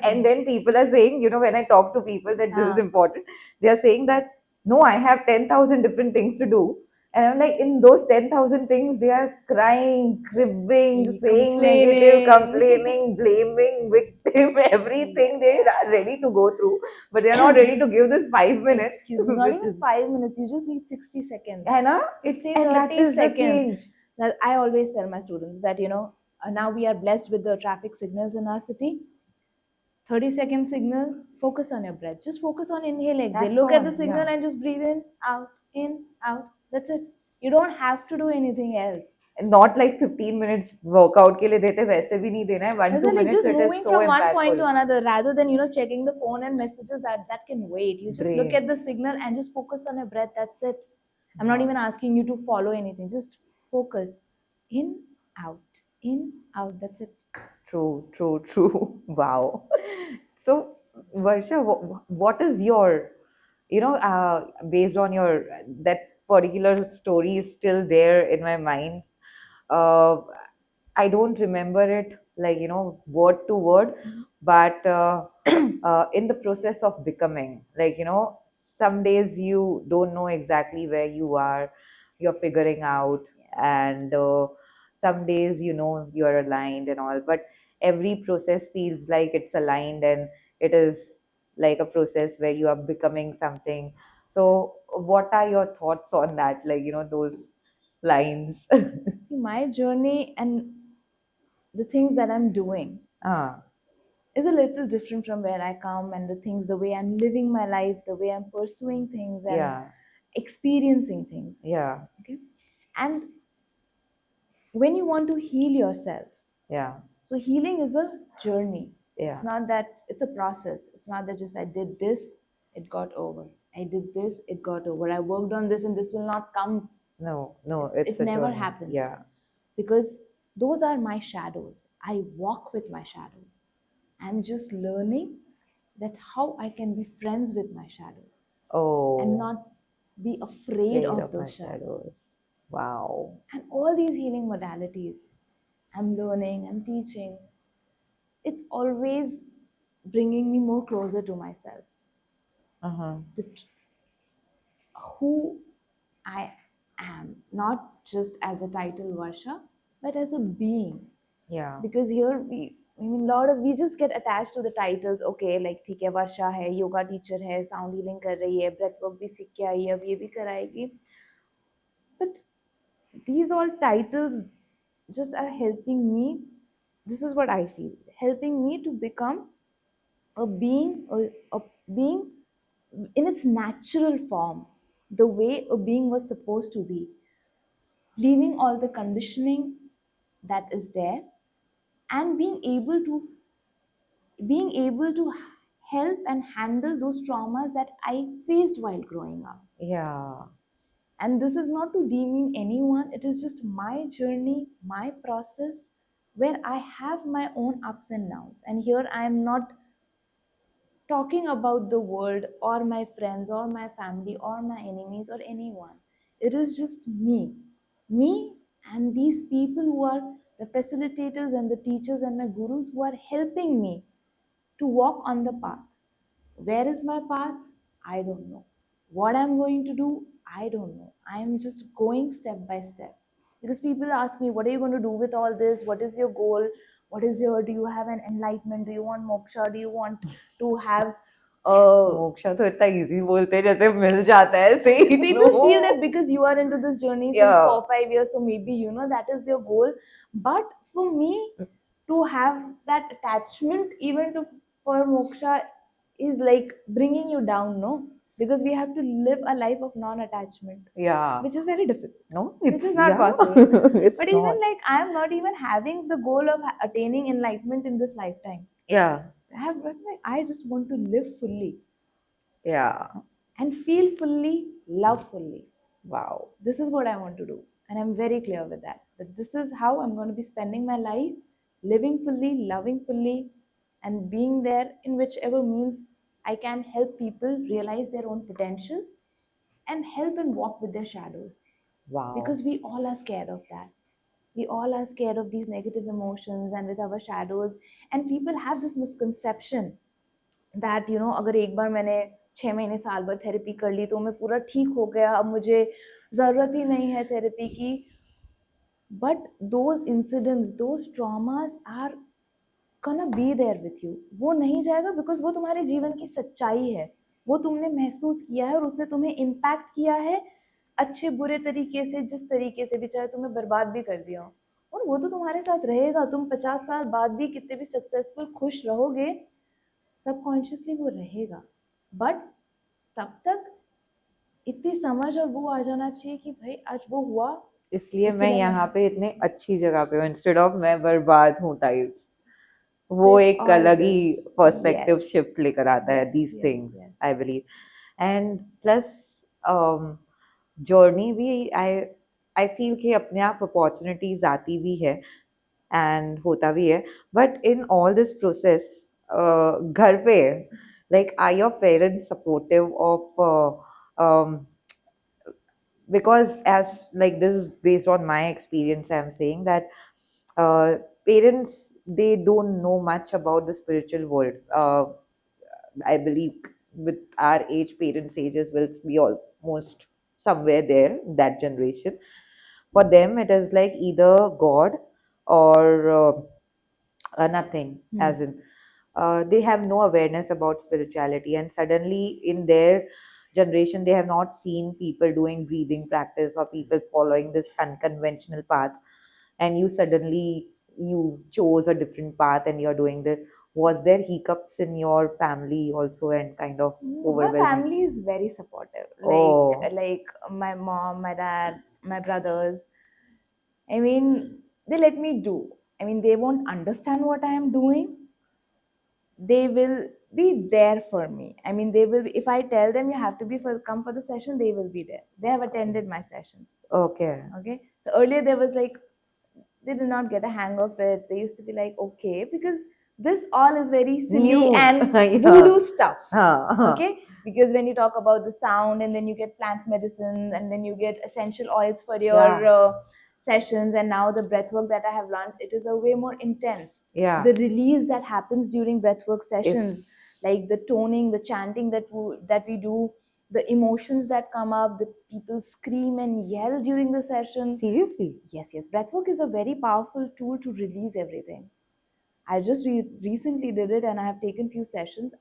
And then people are saying, when I talk to people that this is Ah, important, they are saying that no, I have 10,000 different things to do. And I'm like, in those 10,000 things, they are crying, cribbing, saying negative, complaining. complaining, blaming, victim, everything they are Yeah. ready to go through. But they are not ready to give this 5 minutes, Excuse me, not which even is, 5 minutes. You just need 60 seconds. I know, it, 60, and that 30 is the seconds. change. That I always tell my students that, now we are blessed with the traffic signals in our city. 30-second signal, focus on your breath. Just focus on inhale, exhale. That's Look at the all, signal yeah. and just breathe in, out. That's it. You don't have to do anything else. Not like 15 minutes workout के लिए देते वैसे भी नहीं देना है, I 1 2 said like minutes just it is moving so from one point impactful. to another rather than checking the phone and messages that can wait. You just look at Drain. the signal and just focus on your breath. That's it. I'm not Wow. even asking you to follow anything. Just focus. In, in, out. That's it. True, true, true. Wow. So, Varsha, what is your, based on your, that particular story is still there in my mind. Uh, I don't remember it like, word to word, but in the process of becoming, like, some days you don't know exactly where you are, you're figuring out. and some days you're aligned and all, but every process feels like it's aligned, and it is like a process where you are becoming something. So what are your thoughts on that, like those lines? See, my journey and the things that I'm doing Ah, is a little different from where I come, and the things, the way I'm living my life, the way I'm pursuing things and yeah, experiencing things. yeah, Okay. And when you want to heal yourself, yeah, so healing is a journey. It's yeah. not that, it's a process. It's not that just I did this, it got over. I did this, it got over. I worked on this and this will not come. No, no, It it's a never journey. happens, Yeah. because those are my shadows. I walk with my shadows. I'm just learning that how I can be friends with my shadows and Oh, not be afraid afraid of of my those shadows. shadows. Wow. And all these healing modalities I'm learning, I'm teaching, it's always bringing me more closer to myself, Uh-huh. the, who I am, not just as a title Varsha, but as a being. Yeah. Because here I mean, lot of we just get attached to the titles. Okay, like ठीक है वर्षा है, yoga teacher है, sound healing कर रही है, breath work भी सीख के आई है, अब ये भी कराएगी. But these all titles just are helping me. This is what I feel, helping me to become a being in its natural form, the way a being was supposed to be, leaving all the conditioning that is there, and being able to help and handle those traumas that I faced while growing up. Yeah. And this is not to demean anyone, it is just my journey, my process, where I have my own ups and downs. And here I am not talking about the world or my friends or my family or my enemies or anyone. It is just me, and these people who are the facilitators and the teachers and my gurus who are helping me to walk on the path. Where is my path? I don't know. What I'm going to do? I don't know. I am just going step by step. Because people ask me, what are you going to do with all this? What is your goal? Do you have an enlightenment? Do you want moksha? Do you want to have moksha तो इतना easy बोलते हैं जैसे मिल जाता है, say people feel no. that because you are into this journey since Yeah. 4 5 years, so maybe that is your goal. But for me, to have that attachment even to for moksha is like bringing you down, no? Because we have to live a life of non-attachment, Yeah. which is very difficult, No, which it's is not yeah. possible. It's But not. even like I am not even having the goal of attaining enlightenment in this lifetime. Yeah. I just want to live fully Yeah. and feel fully, love fully. Wow. This is what I want to do. And I'm very clear with that. That this is how I'm going to be spending my life, living fully, loving fully, and being there in whichever means I can help people realize their own potential and help and walk with their shadows. Wow. Because we all are scared of that. We all are scared of these negative emotions and with our shadows. And people have this misconception that अगर एक बार मैंने 6 महीने साल भर therapy कर ली तो मैं पूरा ठीक हो गया, अब मुझे ज़रूरत ही नहीं है थेरेपी की. But those incidents, those traumas are gonna be there with you. वो नहीं जाएगा बिकॉज वो तुम्हारे जीवन की सच्चाई है. वो तुमने महसूस किया है और उसने तुम्हें इम्पैक्ट किया है अच्छे बुरे तरीके से, जिस तरीके से भी, चाहे तुम्हें बर्बाद भी कर दिया हो. और वो तो तुम्हारे साथ रहेगा. तुम 50 साल बाद भी कितने भी सक्सेसफुल खुश रहोगे, सबकॉन्शियसली वो रहेगा. बट तब तक इतनी समझ और वो आ जाना चाहिए कि भाई आज वो हुआ, इसलिए मैं इसलिए यहाँ मैं. पे इतने अच्छी जगह पे हूँ, इंस्टेड ऑफ मैं बर्बाद हूँ टाइप्स. So वो it's एक all अलग ही this. पर्सपेक्टिव Yes, शिफ्ट लेकर आता है, yes, these yes, things yes. I believe. And plus journey भी आई फील कि अपने आप अपॉर्चुनिटीज आती भी है एंड होता भी है, but in all this process घर पे like are your parents supportive of, because as like this is based on my experience, I'm saying that parents, they don't know much about the spiritual world. I believe with our age, parents ages will be almost somewhere there, that generation. For them, it is like either God or nothing, as in they have no awareness about spirituality, and suddenly in their generation they have not seen people doing breathing practice or people following this unconventional path, and you suddenly you chose a different path and you're doing this. Was there hiccups in your family also and kind of My overwhelming? family is very supportive. Oh, Like my mom, my dad, my brothers. I mean, they let me do. I mean, they won't understand what I am doing. They will be there for me. I mean, they will. If I tell them you have to be for come for the session, they will be there. They have attended my sessions. okay. Okay. So earlier there was like they did not get a hang of it. They used to be like, okay, because this all is very silly New. and Yeah. voodoo stuff. Huh. Okay, because when you talk about the sound and then you get plant medicines and then you get essential oils for Yeah. your sessions, and now the breath work that I have learned, it is a way more intense. Yeah. The release that happens during breathwork sessions, Is like the toning, the chanting that we do, the emotions that come up, the people scream and yell during the session. seriously. Yes, yes. Breathwork is a very powerful tool to release everything. I just recently did it and I have taken few sessions.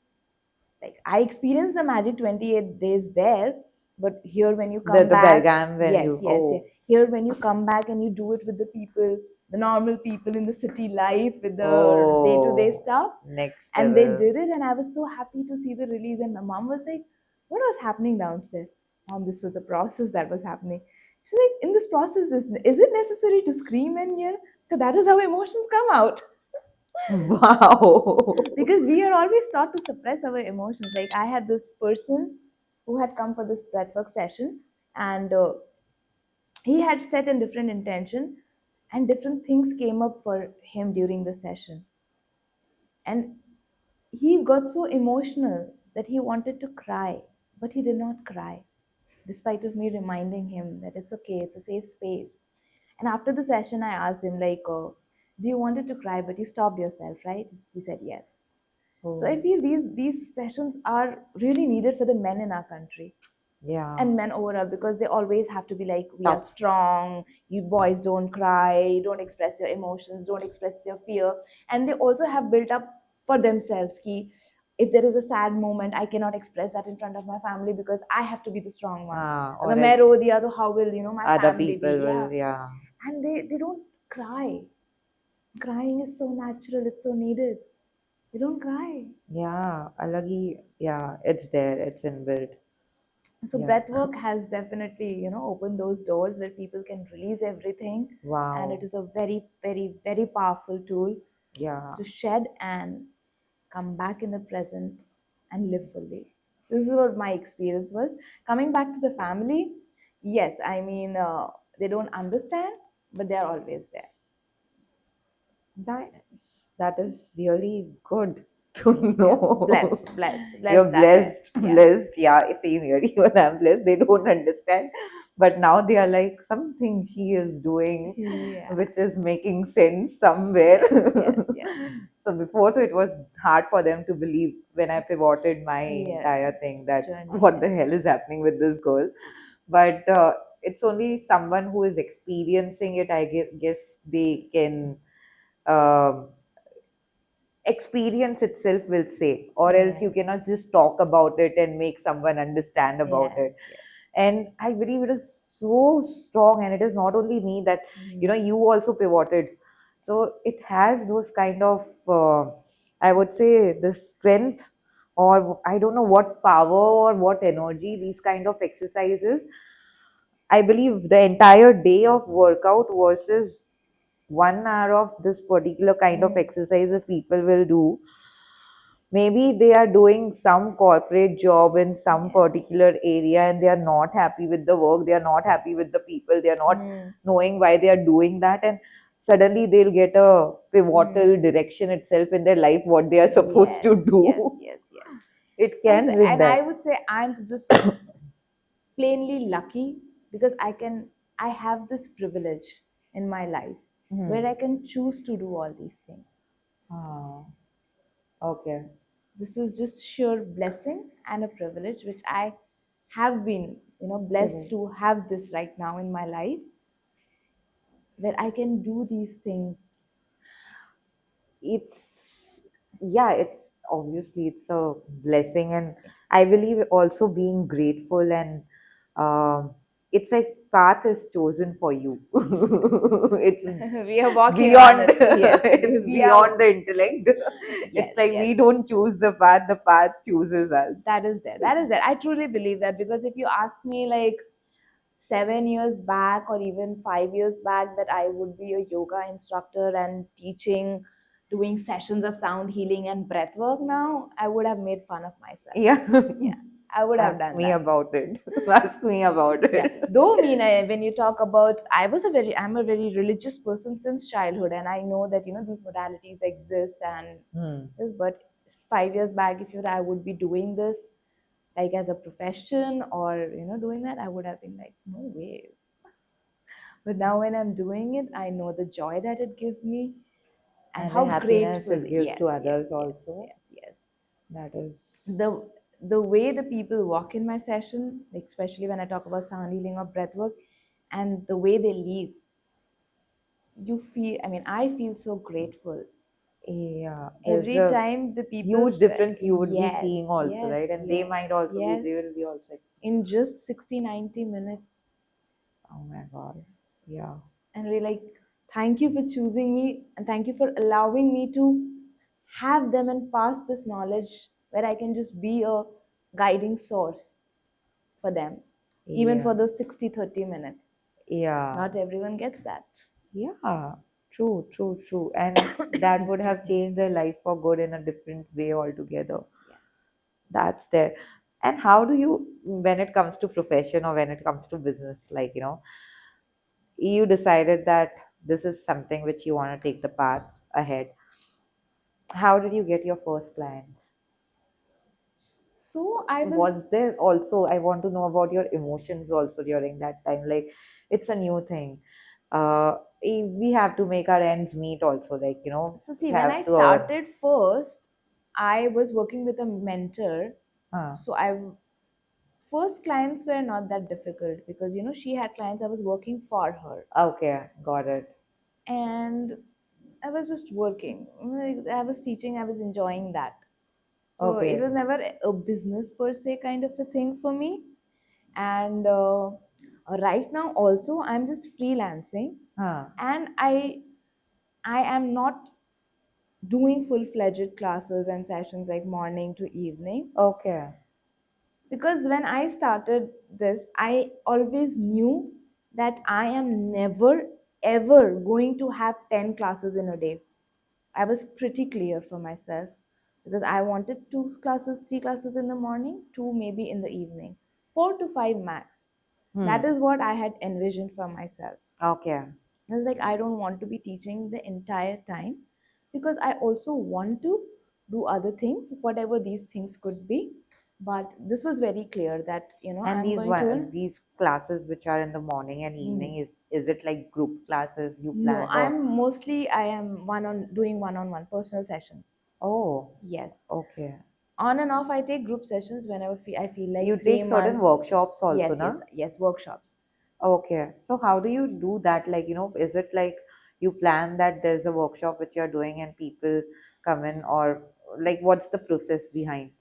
Like I experienced the magic 28 days there, but here when you The come back, Belgaum when yes, you yes, yes. oh Here when you come back and you do it with the people, the normal people in the city life, with the day-to-day oh stuff, next and they level. did it, and I was so happy to see the release. And my mom was like, "What was happening downstairs?" Mom, this was a process that was happening. She's like, "In this process, is it necessary to scream and yell? So that is how emotions come out." Wow. Because we are always taught to suppress our emotions. Like I had this person who had come for this breathwork session, and he had set a different intention, and different things came up for him during the session, and he got so emotional that he wanted to cry, but he did not cry, despite of me reminding him that it's okay, it's a safe space. And after the session, I asked him like, "Do you wanted to cry, but you stopped yourself, right?" He said yes. So I Oh, feel these sessions are really needed for the men in our country yeah. and men overall, because they always have to be like, we are Tough. strong, you boys don't cry, don't express your emotions, don't express your fear. And they also have built up for themselves ki, if there is a sad moment, I cannot express that in front of my family because I have to be the strong one. Or The else mero diya to how will my other family be? people Yeah. will, yeah. And they don't cry. Crying is so natural, it's so needed. They don't cry. Yeah, alagi, yeah, it's there, it's inbuilt. So Yeah. breathwork has definitely opened those doors where people can release everything, and it Wow. is a very very very powerful tool Yeah. to shed and come back in the present and live fully. This is what my experience was. Coming back to the family, yes, I mean, they don't understand, but they are always there. That is really good to Yes, yes, know. blessed, blessed, You're blessed that है. blessed, Yes. blessed. Yeah, same here. Even I'm blessed. They don't understand. But now they are like, something she is doing Yeah. which is making sense somewhere. Yes, yes, yes, So before, so it was hard for them to believe when I pivoted my yes. entire thing that Journey, what the yes. hell is happening with this girl. But it's only someone who is experiencing it, I guess they can um experience itself will say, or else you Yes, cannot just talk about it and make someone understand about yes, it. yes. And I believe it is so strong, and it is not only me that you also pivoted. So it has those kind of I would say the strength, or I don't know what power or what energy these kind of exercises. I believe the entire day of workout versus 1 hour of this particular kind of Mm. exercise if people will do, maybe they are doing some corporate job in some Yes. particular area and they are not happy with the work, they are not happy with the people, they are not Mm. knowing why they are doing that, and suddenly they'll get a pivotal Mm. direction itself in their life what they are supposed Yes, to yes, do. yes, yes. It can bring And I that. would say I'm just plainly lucky because I have this privilege in my life where Hmm. I can choose to do all these things. Ah, okay. This is just sheer blessing and a privilege which I have been, blessed Correct. to have this right now in my life. where I can do these things. It's, yeah, it's obviously it's a blessing, and I believe also being grateful, and um it's like path is chosen for you. It's We are walking on beyond it. Yes, it's we are. beyond the intellect. It's Yes, like yes. we don't choose the path chooses us. That is there. That is there. I truly believe that, because if you ask me like 7 years back or even 5 years back that I would be a yoga instructor and teaching, doing sessions of sound healing and breath work now, I would have made fun of myself. Yeah. Yeah, I would have Ask done me that. about it. Ask me about Yeah, it. though Meena, when you talk about, I'm a very religious person since childhood, and I know that these modalities exist and Hmm. this. But 5 years back, if I would be doing this like as a profession or doing that, I would have been like, no ways. But now when I'm doing it, I know the joy that it gives me and And the how happiness grateful. it gives Yes, to yes, others yes, also. yes, yes. That is, The way the people walk in my session, like especially when I talk about sound healing or breath work, and the way they leave, you feel. I mean, I feel so grateful yeah, there's every a time the people. huge difference you would be Yes, seeing also, yes, right? And they yes, might also be, yes. they will be also, In just 60-90 minutes. oh my God. Yeah. And we're like, thank you for choosing me and thank you for allowing me to have them and pass this knowledge where I can just be a guiding source for them, even Yeah. for those 60-30 minutes. Yeah. Not everyone gets that. Yeah. True, true, true. And that would Excuse have me. changed their life for good in a different way altogether. Yes. That's there. And how do you, when it comes to profession or when it comes to business, like, you decided that this is something which you want to take the path ahead. How did you get your first clients? So I was. Was there also, I want to know about your emotions also during that time, like it's a new thing. We have to make our ends meet also, like So see, when I have to earn. started first, I was working with a mentor. Huh. So I first clients were not that difficult because she had clients. I was working for her, Okay, got it. and I was just working. Like, I was teaching, I was enjoying that. So it Okay. was never a business per se kind of a thing for me. And right now also I'm just freelancing, Huh. and I am not doing full-fledged classes and sessions like morning to evening, Okay. because when I started this, I always knew that I am never ever going to have 10 classes in a day. I was pretty clear for myself because I wanted two classes, three classes in the morning, two maybe in the evening, 4 to 5 max. That Hmm. is what I had envisioned for myself. Okay. I was like, I don't want to be teaching the entire time because I also want to do other things, whatever these things could be. But this was very clear that, And I'm these going to. these classes which are in the morning and evening, is it like group classes you No, planned, or I am doing one-on-one personal sessions. oh, Yes. okay. On and off, I take group sessions whenever I feel You like three take certain months. workshops also, Yes, yes, na? yes, workshops. Okay. So how do you do that? Like, is it like you plan that there's a workshop which you're doing and people come in, or like what's the process behind?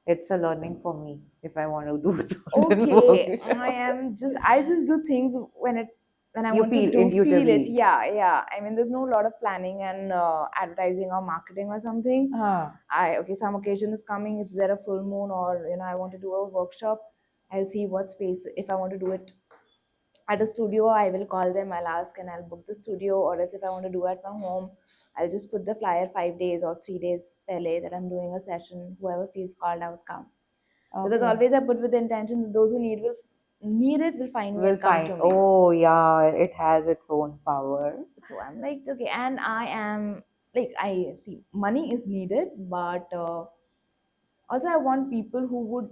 It's a learning for me if I want to do certain Okay, workshop. I just do things when I You want to feel do feel it. intuitively. Yeah, yeah. I mean, there's no lot of planning and advertising or marketing or something. Ah, Okay, some occasion is coming. Is there a full moon, or I want to do a workshop? I'll see what space. If I want to do it at a studio, I will call them, I'll ask, and I'll book the studio. Or else if I want to do at my home, I'll just put the flyer 5 days or 3 days pele that I'm doing a session. Whoever feels called out, come. Because okay. always I put with the intention that those who need it will find me We'll and come find. to me. Oh, yeah, it has its own power. So I'm like, okay, and I am like, I see money is needed, but also I want people who would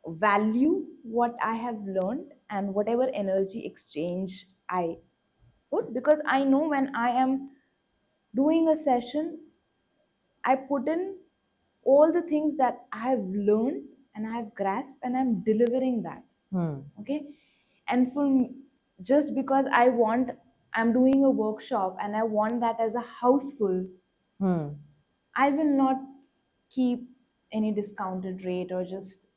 value what I have learned and whatever energy exchange I put, because I know when I am doing a session, I put in all the things that I have learned and I have grasped, and I'm delivering that. Hmm. Okay, and just because I want I'm doing a workshop and I want that as a house full, Hmm. I will not keep any discounted rate or just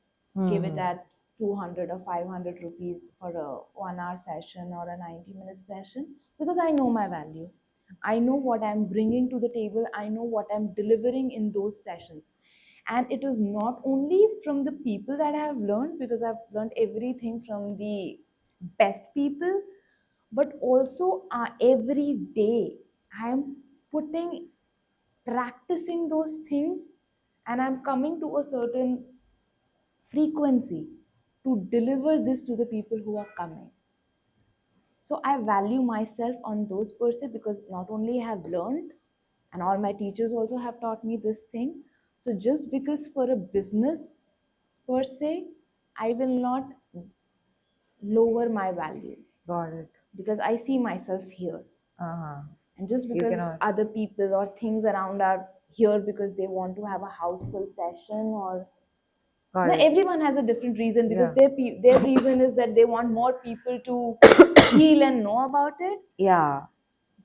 give it Hmm. at 200 or 500 rupees for a 1 hour session or a 90-minute session, because I know my value. I know what I'm bringing to the table. I know what I'm delivering in those sessions. And it is not only from the people that I have learned, because I've learned everything from the best people, but also every day I am putting practicing those things, and I'm coming to a certain frequency to deliver this to the people who are coming. So I value myself on those per se, because not only I have learned, and all my teachers also have taught me this thing. So just because for a business per se, I will not lower my value, Got it. because I see myself here. Uh-huh. And just You because cannot. other people or things around are here because they want to have a house full session, or Got now it. everyone has a different reason, because Yeah. their reason is that they want more people to heal and know about it. Yeah.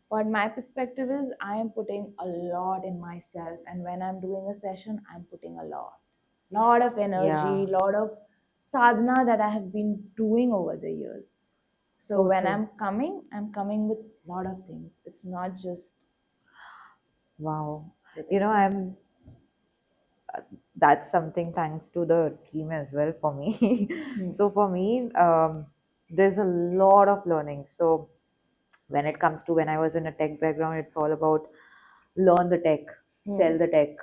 But my perspective is I am putting a lot in myself, and when I'm doing a session, I'm putting a lot of Yeah. energy, lot of sadhana that I have been doing over the years. So So when true. I'm coming with a lot of things. It's not just Wow. the You thing. know, that's something thanks to the team as well for me. Hmm. So for me, there's a lot of learning. So when it comes to when I was in a tech background, it's all about learn the tech, Hmm. sell the tech,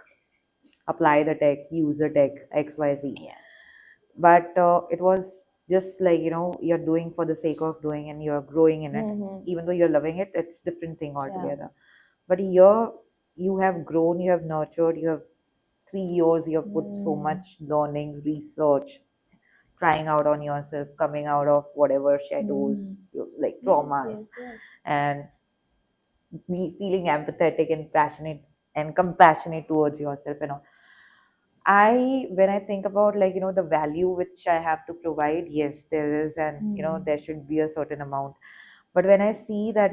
apply the tech, use the tech, XYZ. Yes. But it was just like, you're doing for the sake of doing and you're growing in it. Hmm. Even though you're loving it, it's different thing Yeah. altogether. But here you have grown, you have nurtured, you have 3 years, you have put so Hmm. much learning, research, trying out on yourself, coming out of whatever shadows, Hmm. like Yes, traumas, yes, yes. and be feeling empathetic and passionate and compassionate towards yourself and all. When I think about, like, the value which I have to provide, yes, there is, and Hmm. there should be a certain amount. But when I see that,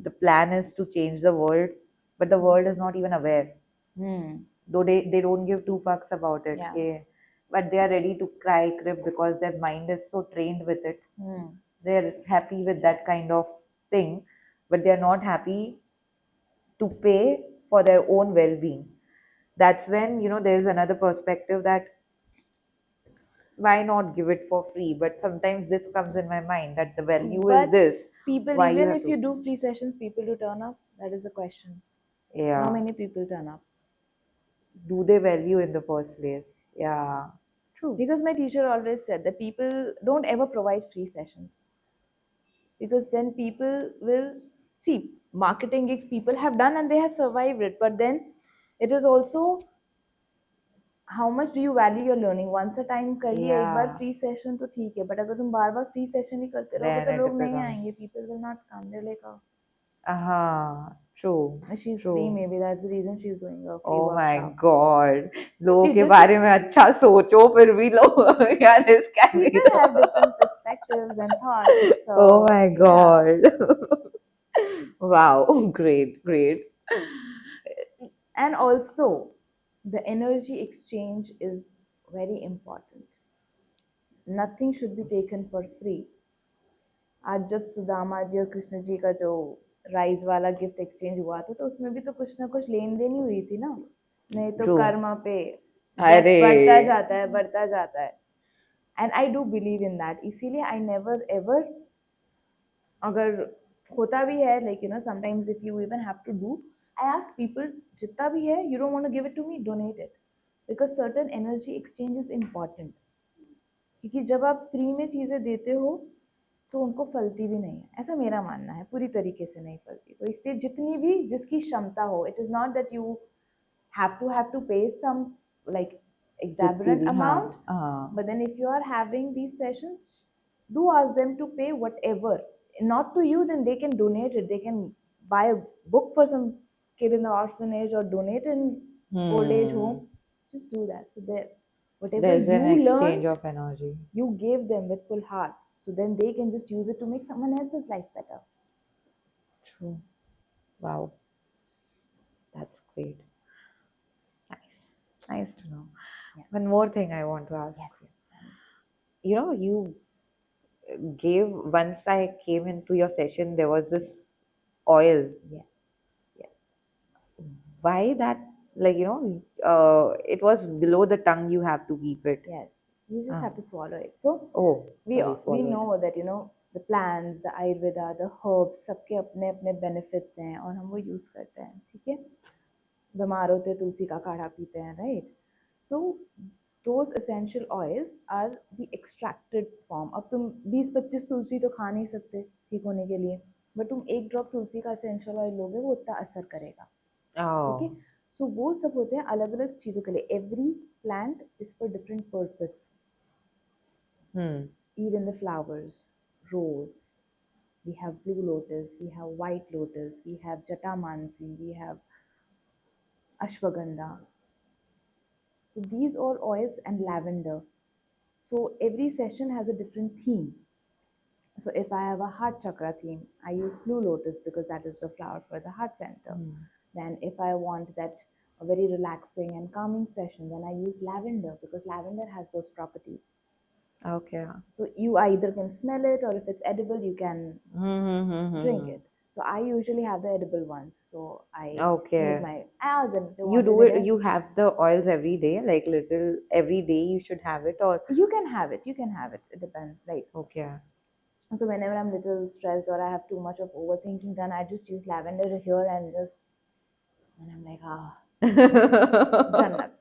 the plan is to change the world, but the world is not even aware, Hmm. though they don't give two fucks about it, Yeah. okay? But they are ready to cry crib because their mind is so trained with it. Hmm. They're happy with that kind of thing, but they're not happy to pay for their own well-being. That's when, there's another perspective that why not give it for free? But sometimes this comes in my mind that the value is But this, people, why you even have if you to. do free sessions, people do turn up. That is the question. Not Yeah. many people turn up. Do they value in the first place? Yeah. True. Because my teacher always said that people don't ever provide free sessions, because then people will see marketing gigs people have done and they have survived it. But then it is also how much do you value your learning. Once a time कर लिया एक बार Yeah. free session तो ठीक है, but अगर तुम बार बार free session ही करते रहोगे Then तो it लोग नहीं आएंगे. becomes. People will not come. They're like, oh, True. she's free, True. maybe that's the reason she's doing a free Oh my workshop. God. लोगों के People, बारे में अच्छा सोचो फिर भी लोग यार this can be people have the. different perspectives and thoughts. Oh So my yeah. God. Wow. Great. Great. And also the energy exchange is very important. Nothing should be taken for free. आज जब सुदामा जी और कृष्ण जी का जो rice वाला gift exchange हुआ था, तो उसमें भी तो कुछ ना कुछ लेन देन ही हुई थी ना. नहीं तो True. कर्म पे अरे. बढ़ता जाता है, बढ़ता जाता है. And I do believe in that. इसीलिए आई नेवर एवर, अगर होता भी है, like sometimes if you even have to do, I ask people जितना भी है, you don't want to give it to me, donate it. Because certain energy exchange is important. क्योंकि जब आप फ्री में चीज़ें देते हो तो उनको फलती भी नहीं है, ऐसा मेरा मानना है. पूरी तरीके से नहीं फलती. तो इसलिए जितनी भी जिसकी क्षमता हो, it is not that you have to pay some like जितनी exorbitant भी amount. हाँ. But then if you are having these sessions, do ask them to pay whatever. Not to you, then they can donate it. They can buy a book for some kid in the orphanage or donate in old age home. Just do that. So there, whatever There's an you exchange learned, of energy. you gave them with full heart. So then they can just use it to make someone else's life better. True. Wow. That's great. Nice. Nice to know. Yeah. One more thing I want to ask. Yes, yes. You gave, once I came into your session, there was this oil. Yes, yes, Why that? Like, it was below the tongue, you have to keep it. yes. You just Ah. have to swallow it. So Oh, we sorry, we swallow it. know that the plants, the Ayurveda, the herbs, सबके अपने अपने benefits हैं और हम वो use करते हैं, ठीक है? बीमार होते तुलसी का काढ़ा पीते हैं, right? So those essential oils are the extracted form. अब तुम 20-25 तुलसी तो खा नहीं सकते ठीक होने के लिए, बट तुम एक ड्रॉप तुलसी का essential oil लोगे वो उतना असर करेगा, ठीक है? Oh. सो वो सब होते हैं अलग अलग चीज़ों के लिए. Every plant is for different purpose. Even the flowers, rose, we have blue lotus, we have white lotus, we have jatamansi, we have ashwagandha. So these are oils, and lavender. So every session has a different theme. So if I have a heart chakra theme, I use blue lotus because that is the flower for the heart center. Then if I want that a very relaxing and calming session, then I use lavender because lavender has those properties. Okay. So you either can smell it, or if it's edible, you can drink it. So I usually have the edible ones. So I Okay. need my as and You do it. You have the oils every day, like little every day. You should have it, or you can have it. You can have it. It depends, right? okay. So whenever I'm little stressed or I have too much of overthinking, then I just use lavender here and I'm like, Jannat.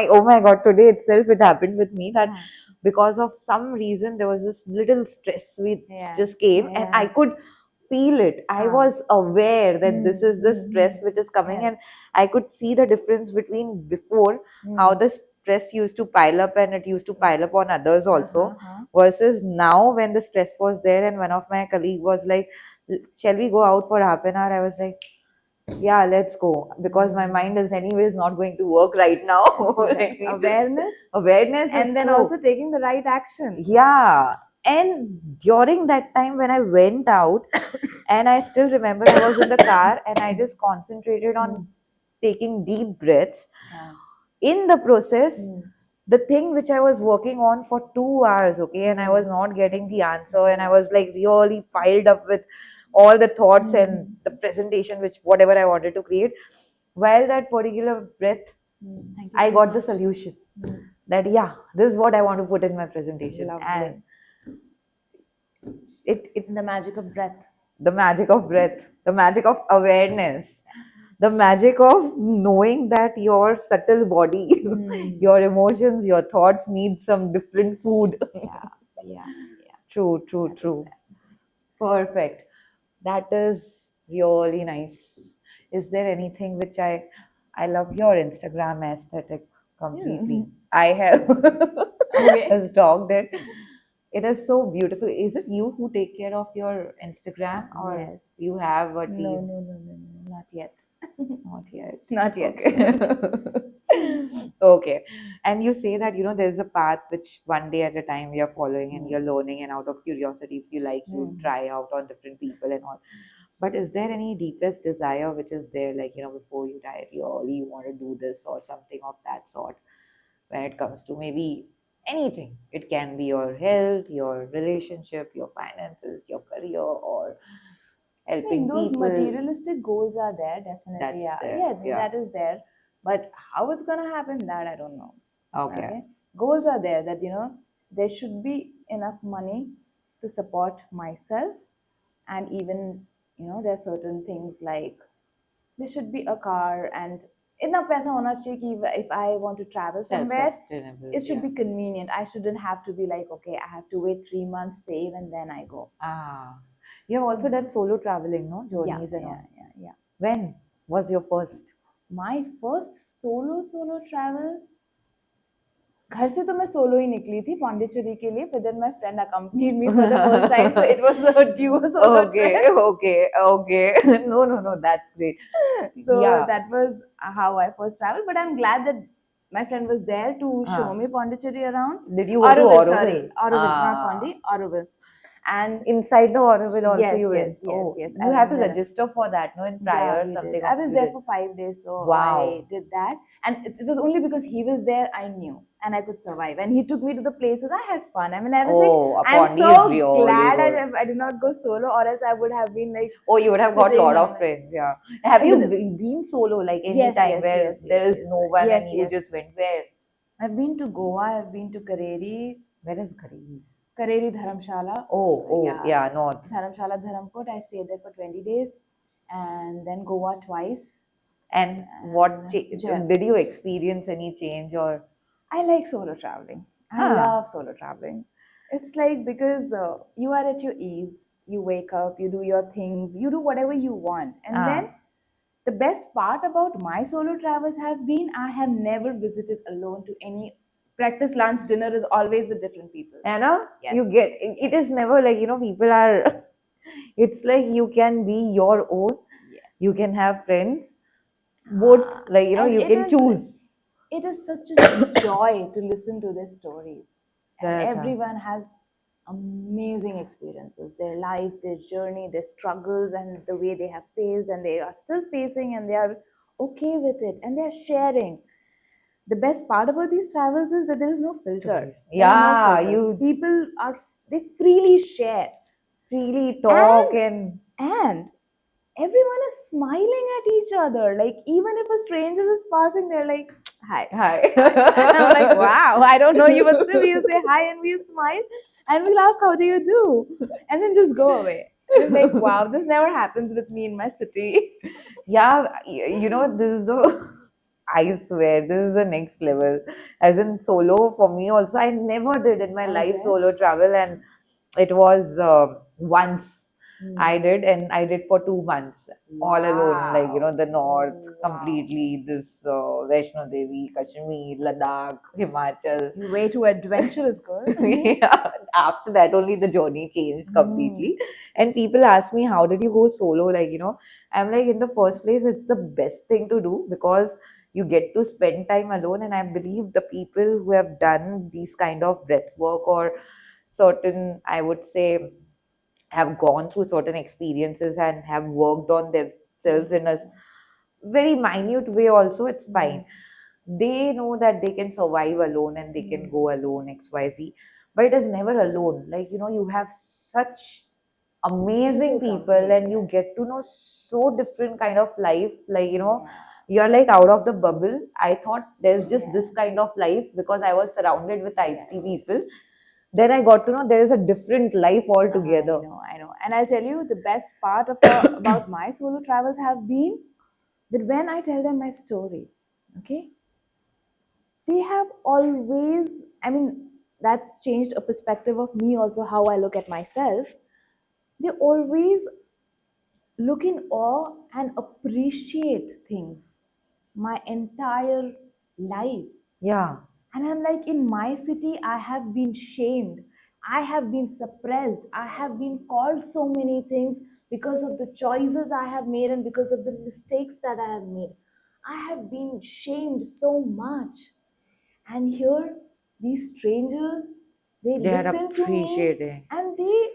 Oh my God, today itself it happened with me that because of some reason there was this little stress which just came and I could feel it. I was aware that this is the stress which is coming, and I could see the difference between before how the stress used to pile up and it used to pile up on others also, versus now when the stress was there and one of my colleague was like, shall we go out for half an hour? I was like, yeah, let's go, because my mind is anyways not going to work right now. Like, awareness and then also taking the right action. Yeah. And during that time when I went out, and I still remember I was in the car and I just concentrated on taking deep breaths. In the process, the thing which I was working on for 2 hours, okay, and I was not getting the answer, and I was like really piled up with all the thoughts and the presentation, which whatever I wanted to create. While that particular breath, I got the solution. That yeah, this is what I want to put in my presentation. Lovely. And it the magic of breath. The magic of breath, the magic of awareness, the magic of knowing that your subtle body, your emotions, your thoughts need some different food. Yeah. True. Perfect. That is really nice. Is there anything which I love your Instagram aesthetic completely. I have stalked it. It is so beautiful. Is it you who take care of your Instagram, or yes, you have a team? No, not yet. Not yet. Okay. And you say that there's a path which one day at a time you're following and you're learning, and out of curiosity, if you like, you try out on different people and all. But is there any deepest desire which is there, like before you die, you want to do this or something of that sort, when it comes to maybe anything? It can be your health, your relationship, your finances, your career, or helping those people. Materialistic goals are there, definitely. That is there. But how it's gonna happen, that I don't know. Okay. Goals are there, that there should be enough money to support myself, and even there are certain things like there should be a car, and enough paisa hona chahiye ki if I want to travel somewhere, it should be convenient. I shouldn't have to be like, okay, I have to wait 3 months, save, and then I go. You have also done solo traveling, no? Journeys and all. Yeah. When was your first? My first solo travel, घर से तो मैं solo ही निकली थी पौंडीचेरी के लिए, but then my friend accompanied me for the first time, so it was a duo solo trip. Okay. No, that's great. So that was how I first traveled, but I'm glad that my friend was there to show me Pondicherry around. Did you go to Auroville? Sorry, Auroville, not Pondi, Auroville. And inside the horror will also yes, you yes, win. yes, Oh, yes. you have to Then register for that, no, in yeah, prior or we did. something. I was You there did. for 5 days, so I Wow. did that. And it was only because he was there, I knew, and I could survive. And he took me to the places. I had fun. I mean, I was like, Oh, I'm Apondi is so really glad good. I did not go solo, or else I would have been like Oh, you would have got a sitting lot on of it. friends, yeah. Have And you with been solo, like any yes, time yes, where yes, yes, there is yes, no one yes, and you yes. just went where? I've been to Goa. I've been to Kareri, Where is Karishma? Kareri Dharamshala. Oh, Yeah, yeah, north. Dharamshala, Dharamkot. I stayed there for 20 days, and then Goa twice. And what And did you experience any change or? I like solo traveling. I Huh. love solo traveling. It's like because you are at your ease. You wake up, you do your things, you do whatever you want. And then Ah. the best part about my solo travels have been I have never visited alone to any breakfast, lunch, dinner is always with different people. You know, Yes. you get it is never like, people are it's like you can be your own, Yeah. you can have friends, both like And you can choose. it is such a joy to listen to their stories. And That's everyone has amazing experiences, their life, their journey, their struggles, and the way they have faced, and they are still facing, and they are okay with it, and they are sharing. The best part about these travels is that there is no filter. Stories. There are no Yeah, filters. you People are they freely share, freely talk and and and everyone is smiling at each other. Like even if a stranger is passing, they're like, "Hi," hi. and I'm like, "Wow, I don't know you, but still we'll say hi and we'll smile and we'll ask, how do you do?' And then just go away." And I'm like, "Wow, this never happens with me in my city." Yeah, this is the I swear this is the next level. As in solo for me also, I never did in my life Okay. solo travel, and it was once I Hmm. did, and I did for 2 months all alone, like Wow. the north Wow. completely. This Vaishno Devi, Kashmir, Ladakh, Himachal. You're way too adventurous, girl. Yeah, after that only the journey changed Hmm. completely. And people ask me, how did you go solo? Like, I'm like, in the first place, it's the best thing to do because you get to spend time alone. And I believe the people who have done these kind of breath work or certain, I would say, have gone through certain experiences and have worked on themselves in a very minute way also, it's Hmm. fine. They know that they can survive alone and they can Hmm. go alone, XYZ. But it is never alone. Like, you have such amazing Beautiful people company, and you yes. get to know so different kind of life. Like, Yeah. you're like out of the bubble. I thought there's just this Yes. kind of life because I was surrounded with IT Yes. people. Then I got to know there is a different life I altogether. know, I know. And I'll tell you the best part of about my solo travels have been that when I tell them my story, okay, they have always, I mean, that's changed a perspective of me also, how I look at myself. They always look in awe and appreciate things my entire life. Yeah. And I'm like, in my city, I have been shamed. I have been suppressed. I have been called so many things because of the choices I have made and because of the mistakes that I have made. I have been shamed so much. And here, these strangers, they They are listen to me appreciating. and they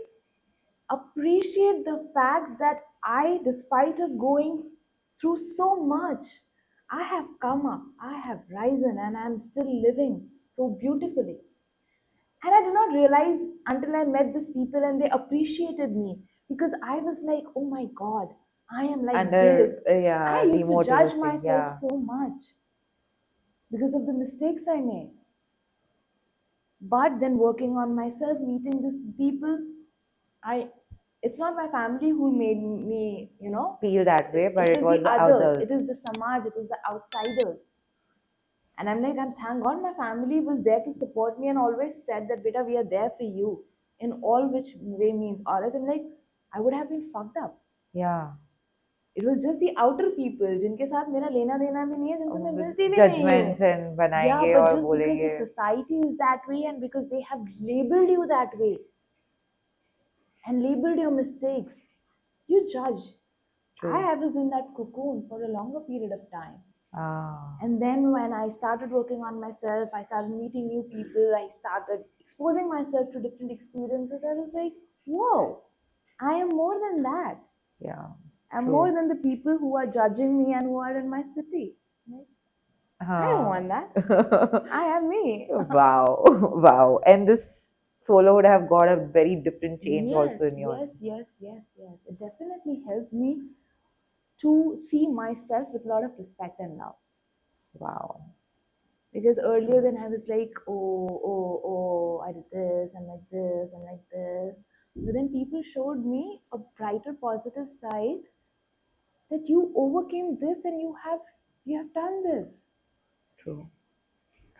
appreciate the fact that I, despite of going through so much, I have come up, I have risen, and I'm still living so beautifully. And I did not realize until I met these people and they appreciated me because I was like, oh my God, I am like this. Under, I yeah, used to judge demotivating. myself Yeah. so much because of the mistakes I made. But then working on myself, meeting these people, I it's not my family who made me, Feel that way, but it it is the was others, it is others. the samaj, it is the outsiders. And I'm like, I'm thank God my family was there to support me and always said that beta, we are there for you in all which way means. Or else I'm like, I would have been fucked up. Yeah. It was just the outer people जिनके साथ मेरा लेना देना भी नहीं है जिनसे मैं With मिलती भी नहीं हूँ. judgments and Yeah, बनाएंगे but और just because the बोलेंगे. society is that way and because they have labeled you that way and labeled your mistakes, you judge. True. I was in that cocoon for a longer period of time. Ah. And then when I started working on myself, I started meeting new people, I started exposing myself to different experiences. I was like, whoa, I am more than that. Yeah, I'm true. more than the people who are judging me and who are in my city. Like, I don't want that. I am me. Wow, wow. And this solo would have got a very different change Yes, also in yours. yes, yes, yes, yes. It definitely helped me to see myself with a lot of respect and love. Wow. Because earlier then I was like, I did this, I'm like this, I'm like this. But then people showed me a brighter, positive side that you overcame this and you have done this. True,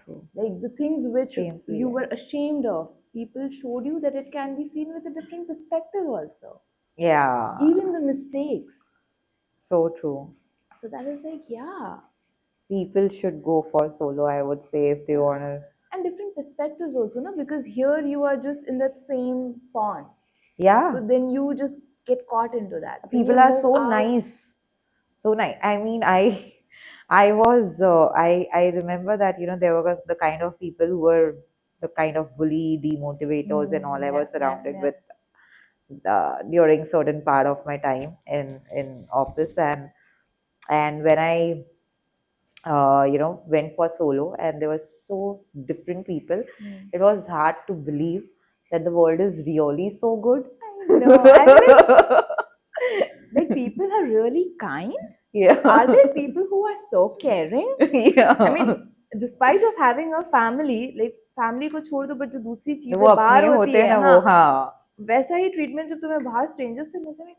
true. Like the things which Same you were feeling. ashamed of, people showed you that it can be seen with a different perspective also. Yeah, Even the mistakes. so true. So that was like, yeah, People should go for solo, I would say, if they yeah. wanna. And different perspectives also, no? Because here you are just in that same pond. Yeah, So then you just get caught into that. When you people are move so out, nice. So nice. I mean, I remember that, there were the kind of people who were the kind of bully, demotivators, and all I yeah, was yeah, surrounded yeah. with during certain part of my time in office. And when I went for solo, and there were so different people, Mm. it was hard to believe that the world is really so good. I know. And like people are really kind. Are Yeah. there people who are so caring? I Yeah. mean, despite of having a family, like family को छोड़ दो, but जो दूसरी वो चीजें बाहर अपने होती होते हैं है, ना हाँ, वो, हाँ. वैसा ही ट्रीटमेंट जब तुम्हें बाहर स्ट्रेंजर्स से मिलते हैं, like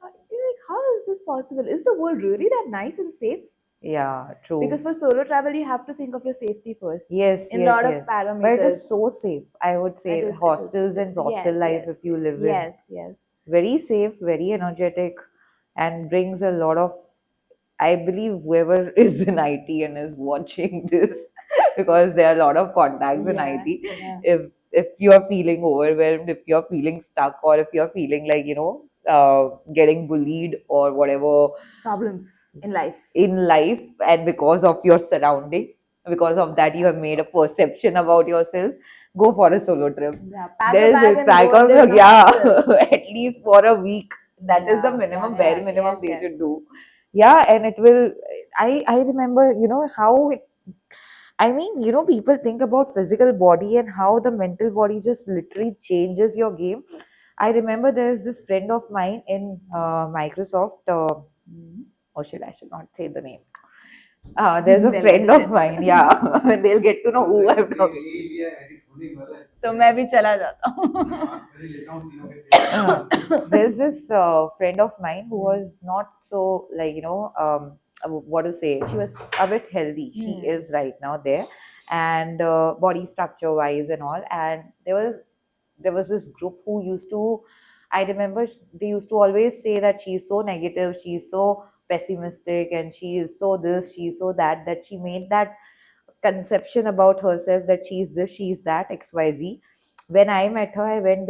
how is this possible? Is the world really that nice and safe? Yeah, Because true. for solo travel, you have to think of your safety first Yes, in a yes, lot of yes. But it parameters. is so safe. I would It say is, it is, hostels and hostel yes, life, yes, if you live in, yes, yes. very safe, very energetic, and brings a lot of. I believe whoever is in IT and is watching this, because there are a lot of contacts in Yeah, IT. yeah. If you're feeling overwhelmed, if you're feeling stuck, or if you're feeling like getting bullied or whatever Problems in life. in life, and because of your surrounding, because of that you have made a perception about yourself, go for a solo trip. Yeah, pack a There's bag a and pack go and of, live in a yeah, hostel. at least for a week. That is the Yeah, yeah, minimum, bare yeah. minimum Yes, they yes, should yes. do. Yeah, and it will. I remember, how it. I mean, people think about physical body and how the mental body just literally changes your game. I remember there's this friend of mine in Microsoft. Mm. Or should I should not say the name. There's a They'll friend edit of it. mine, yeah. They'll get to know who I'm talking. तो मैं भी चला जाता हूँ. There's this friend of mine who was not so, like, what to say, she was a bit healthy. She is right now there, and body structure wise and all. And there was this group who used to, I remember they used to always say that she's so negative, she's so pessimistic, and she is so this, she's so that, that she made that conception about herself that she's this, she's that, XYZ. When I met her, I was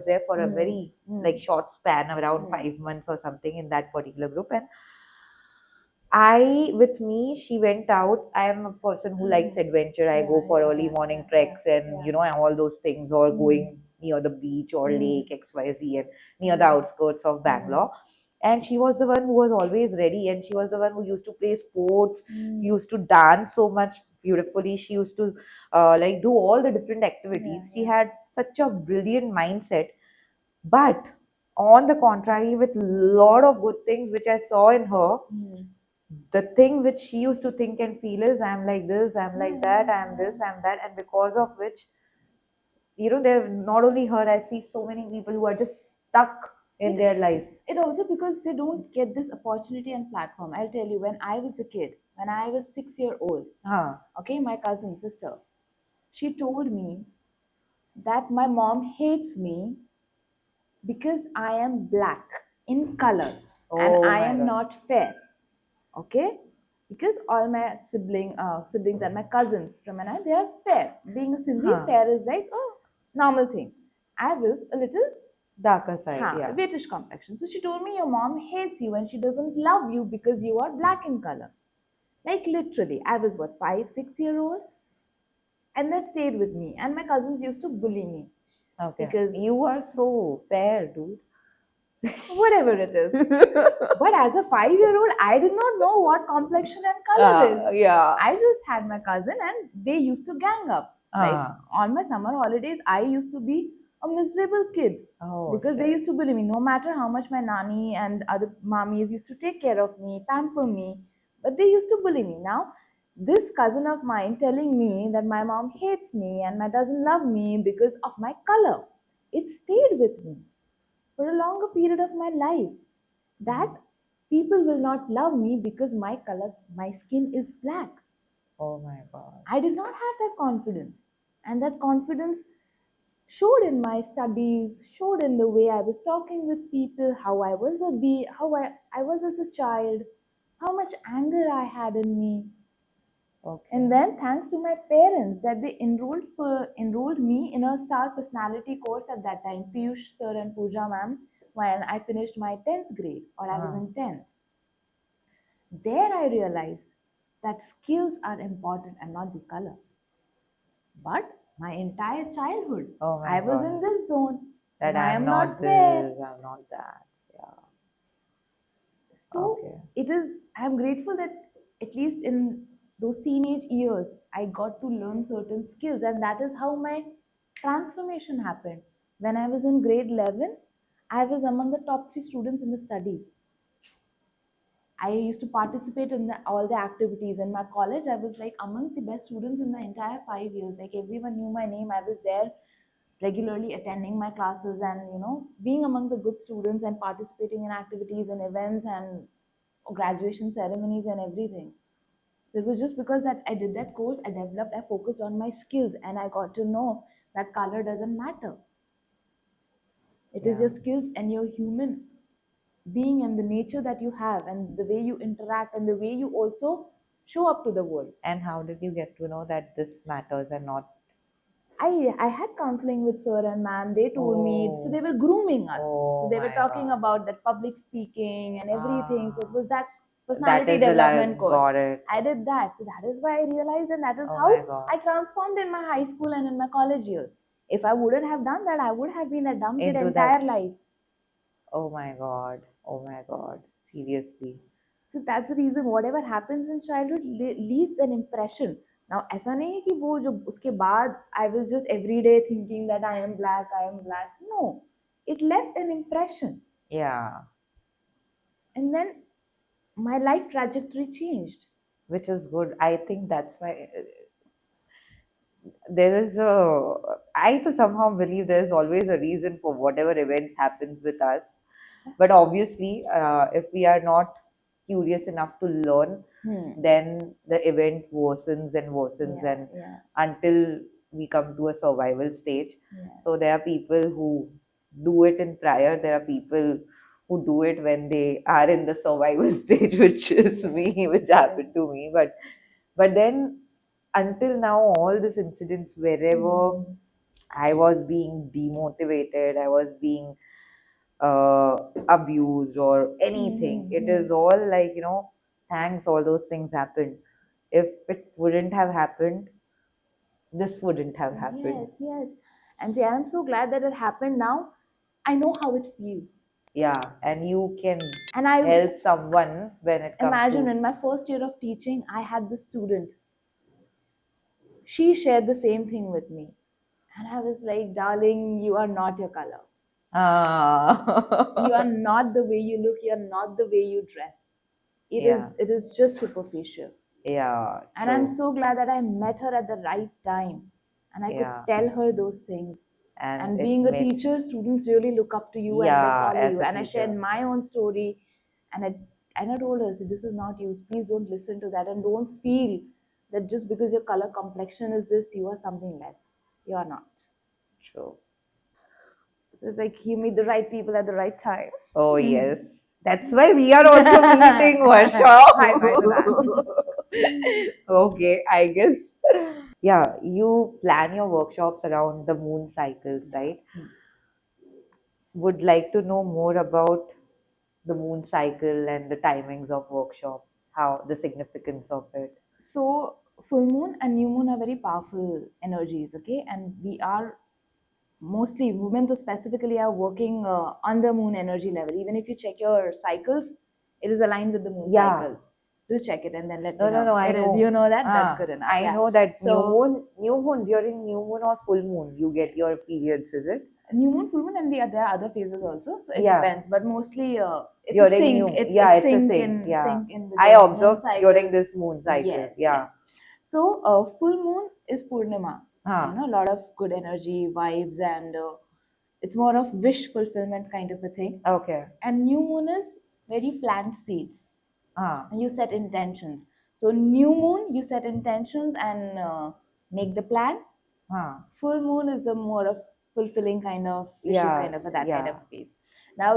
there for a very like short span, around 5 months or something in that particular group. And with me, she went out. I am a person who likes adventure. I Yeah, go for yeah, early yeah, morning yeah, yeah, treks and, yeah. all those things, or going near the beach or lake, XYZ, and near the outskirts of Bangalore. And she was the one who was always ready. And she was the one who used to play sports, used to dance so much beautifully. She used to like do all the different activities. She had such a brilliant mindset. But on the contrary, with lot of good things which I saw in her, the thing which she used to think and feel is, I'm like this, I'm like that, I'm this, I'm that. And because of which, there not only her, I see so many people who are just stuck in their life. It also because they don't get this opportunity and platform. I'll tell you, when I was a kid, when I was 6 year old, Huh. okay, my cousin sister, she told me that my mom hates me because I am black in color and Oh I my am god. not fair. Okay, because all my siblings and my cousins from an they are fair. Being a Sindhi, Huh. fair is like a normal thing. I was a little Darker side, yeah. whitish complexion. So she told me your mom hates you and she doesn't love you because you are black in color. Like literally, I was what 5, 6 year old, and that stayed with me. And my cousins used to bully me. Okay. Because You are so fair, dude. whatever it is. But as a 5-year-old, I did not know what complexion and color is. Yeah. I just had my cousin and they used to gang up. Like on my summer holidays, I used to be a miserable kid because they used to bully me. No matter how much my nanny and other mommies used to take care of me, pamper me, but they used to bully me. Now, this cousin of mine telling me that my mom hates me and my doesn't love me because of my color, it stayed with me for a longer period of my life. That people will not love me because my color, my skin is black. Oh my God. I did not have that confidence. And that confidence showed in my studies, showed in the way I was talking with people, how I was I was as a child, how much anger I had in me. Okay. And then thanks to my parents that they enrolled me in a star personality course at that time, Piyush sir and Pooja ma'am, when I finished my 10th grade or I was in 10th. There I realized that skills are important and not the color. But my entire childhood, Oh my I was God. in this zone That I I'm am not not fair. this, I'm not that. Yeah. So Okay. it is, I'm grateful that at least in those teenage years, I got to learn certain skills, and that is how my transformation happened. When I was in grade 11, I was among the top 3 students in the studies. I used to participate in all the activities in my college. I was like amongst the best students in the entire 5 years. Like everyone knew my name. I was there regularly attending my classes and being among the good students and participating in activities and events and graduation ceremonies and everything. So it was just because that I did that course, I focused on my skills and I got to know that color doesn't matter. It is Yeah. your skills and your human being and the nature that you have and the way you interact and the way you also show up to the world. And how did you get to know that this matters and not? I had counseling with sir and ma'am. They told me, so they were grooming us. So Oh they were my talking God. about that public speaking and everything. So it was that That personality is the development course. got it. I did that. So that is why I realized, and that is Oh my how God. I transformed in my high school and in my college years. If I wouldn't have done that, I would have been that dumb kid Into entire that. life. Oh my God. Oh my God. Seriously. So that's the reason whatever happens in childhood leaves an impression. Now ऐसा नहीं है कि वो जो उसके बाद I was just every day thinking that I am black. No, it left an impression. Yeah. And then my life trajectory changed. Which is good. I think that's why there is a. I to somehow believe there is always a reason for whatever events happens with us. But obviously, if we are not curious enough to learn, then the event worsens and worsens, and until we come to a survival stage. So there are people who do it in prior. There are people who do it when they are in the survival stage, which is me, which happened to me. But then until now, all these incidents, wherever I was being demotivated, I was being abused or anything. It is all like, thanks, all those things happened. If it wouldn't have happened, this wouldn't have happened. Yes. And see, I'm so glad that it happened now. I know how it feels. Yeah, and you can And I help someone when it comes imagine to. in my first year of teaching, I had this student. She shared the same thing with me. And I was like, darling, you are not your color. You are not the way you look, you're not the way you dress. It is just superficial. Yeah. And I'm so glad that I met her at the right time and I could tell her those things. And being a teacher, students really look up to you and they follow you. And I shared my own story and I told her, this is not you. Please don't listen to that and don't feel that just because your color complexion is this, you are something less. You are not. True. So it's like you meet the right people at the right time. Oh, yes. That's why we are also meeting, Varsha. High five to that. Okay, I guess. Yeah, you plan your workshops around the moon cycles, right? Would like to know more about the moon cycle and the timings of workshop, how the significance of it. So full moon and new moon are very powerful energies, okay? And we are mostly women so specifically are working on the moon energy level. Even if you check your cycles, it is aligned with the moon cycles. Do check it and then let me know. No, I It is, know. you know that? That's good enough. I Yeah. know that So new moon, during new moon or full moon, you get your periods, is it? new moon, full moon, and there are other phases also. So it Yeah. depends, but mostly it's a During sync. new, It's yeah, it's a sync sync. Yeah. sync in with I the moon observed during cycles. this moon cycle. Yes, Yeah. yes. So full moon is Purnima. You know, a lot of good energy, vibes, and it's more of wish fulfillment kind of a thing. Okay. And new moon is where you plant seeds. Ah. And you set intentions. So new moon, you set intentions and make the plan. Full moon is the more of fulfilling kind of wishes, kind of that kind of phase. Now,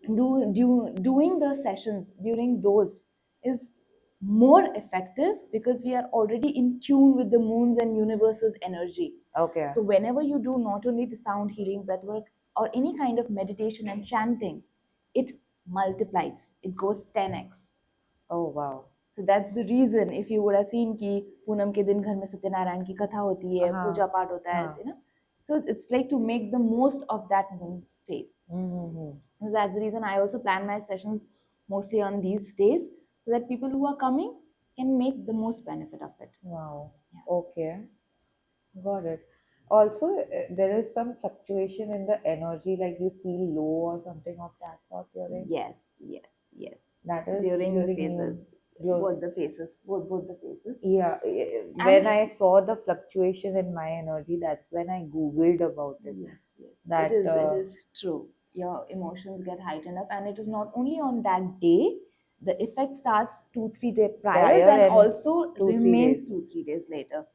doing the sessions during those is more effective because we are already in tune with the moon's and universe's energy. Okay. So whenever you do not only the sound healing, breathwork, or any kind of meditation and chanting, it multiplies. It goes 10x. Oh wow. So that's the reason if you would have seen कि पूनम के दिन घर में सत्यनारायण की कथा होती है, पूजा पाठ होता है, you know. So it's like to make the most of that moon phase. So that's the reason I also plan my sessions mostly on these days so that people who are coming can make the most benefit of it. Wow. Yeah. Okay. Got it. Also, there is some fluctuation in the energy, like you feel low or something of that sort during. Yes, yes, yes. That is during the phases. Both the phases. Both the phases. Yeah. When I saw the fluctuation in my energy, that's when I Googled about it. Yes, yes. That it is true. Your emotions get heightened up, and it is not only on that day. The effect starts 2-3 days prior and also remains 2-3 days later.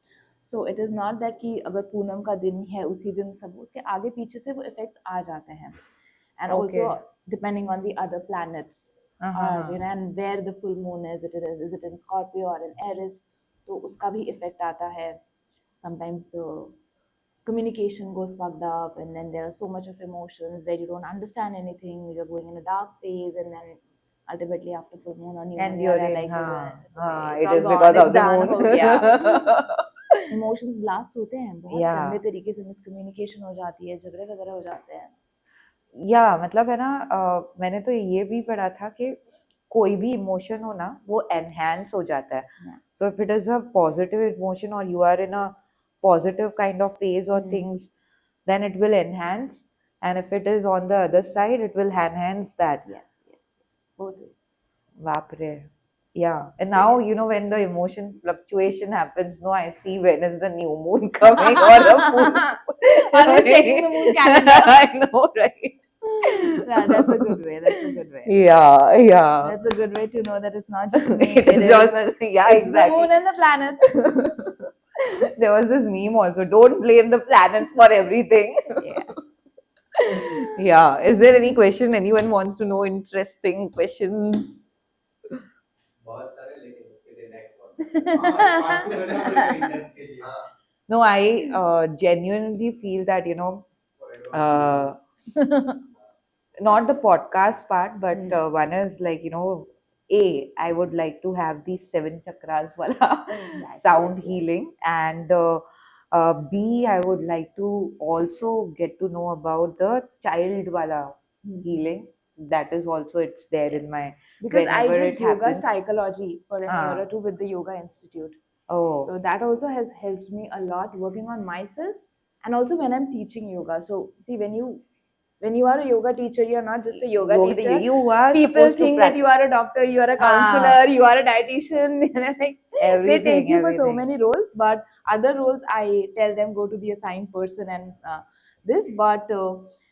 So it is not that कि अगर पूनम का दिन है उसी दिन सब उसके आगे पीछे से वो effects आ जाते हैं. And also depending on the other planets, you know, and where the full moon is it in Scorpio or in Aries, तो उसका भी effect आता है. Sometimes the communication goes fucked up, and then there are so much of emotions where you don't understand anything, you're going in a dark phase, and then ultimately after full moon or new moon you're like it is because of the moon. Emotions blast होते हैं बहुत गंदे तरीके से, miscommunication हो जाती है, झगड़े वगैरह हो जाते हैं. मतलब है ना, मैंने तो ये भी पढ़ा था कि कोई भी इमोशन हो ना वो एनहांस हो जाता है. So if it is a positive emotion और you are in a positive kind of phase or things, then it will enhance, and if it is on the other side it will enhance that. Yes, both ways. Vapre. Yeah, and now you know when the emotion fluctuation happens, no, I see when is the new moon coming or the full moon. Always checking the moon calendar. I know, right? Yeah, that's a good way. Yeah. That's a good way to know that it's not just me. It's just, yeah, it's exactly. The moon and the planets. There was this meme also. Don't blame the planets for everything. Yes. Yeah. Is there any question anyone wants to know? Interesting questions? No, I genuinely feel that, you know, not the podcast part, but one is like, you know, I would like to have these 7 chakras wala sound healing, and B, I would like to also get to know about the child wala healing. That is also, it's there in my, because I did yoga psychology for a year or two with the Yoga Institute. So that also has helped me a lot working on myself, and also when I'm teaching yoga. So see, when you are a yoga teacher, you are not just a yoga teacher. You are people think that you are a doctor, you are a counselor, you are a dietitian. Like, they take you for so many roles, but other roles I tell them go to the assigned person and this. But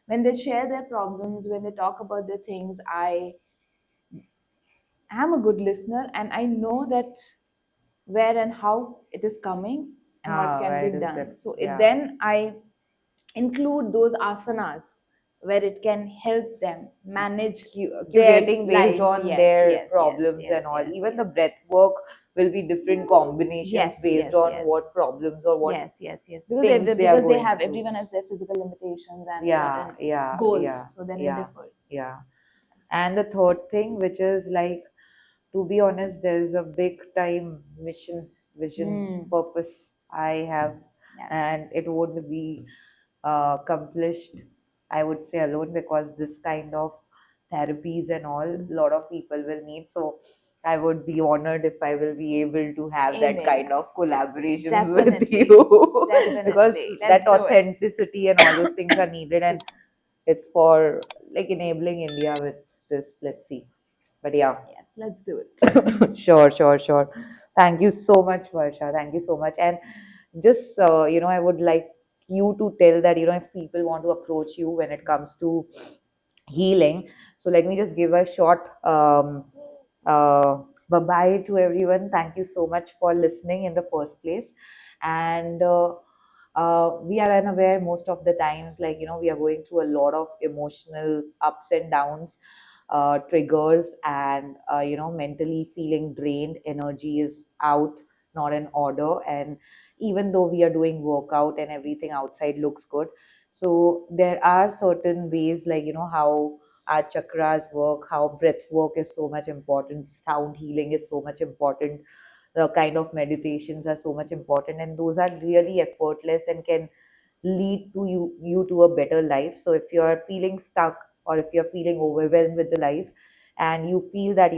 when they share their problems, when they talk about their things, I am a good listener, and I know that where and how it is coming and what can be done. So then I include those asanas where it can help them manage curating based on their problems and all. Even the breath work will be different combinations based on what problems or what because they have everyone has their physical limitations and certain goals. So then it differs. Yeah. And the third thing, which is like, to be honest, there's a big time mission, vision, purpose I have, and it would be accomplished, I would say, alone, because this kind of therapies and all, a lot of people will need. So I would be honored if I will be able to have that Amen. kind of collaborations with Definitely. you because Definitely. that Let's do it. authenticity and all those things are needed, and it's for like enabling India with this. Let's see. But yeah, Yes, let's do it. sure. Thank you so much, Varsha. Thank you so much. And just, I would like you to tell that, if people want to approach you when it comes to healing. So let me just give a short uh, bye bye to everyone. Thank you so much for listening in the first place. And we are unaware most of the times, like, we are going through a lot of emotional ups and downs, triggers, and, mentally feeling drained. Energy is out, not in order. And even though we are doing workout and everything outside looks good, so there are certain ways, like, how our chakras work, how breath work is so much important, sound healing is so much important, the kind of meditations are so much important, and those are really effortless and can lead to you to a better life. So if you are feeling stuck, or if you're feeling overwhelmed with the life, and you feel that,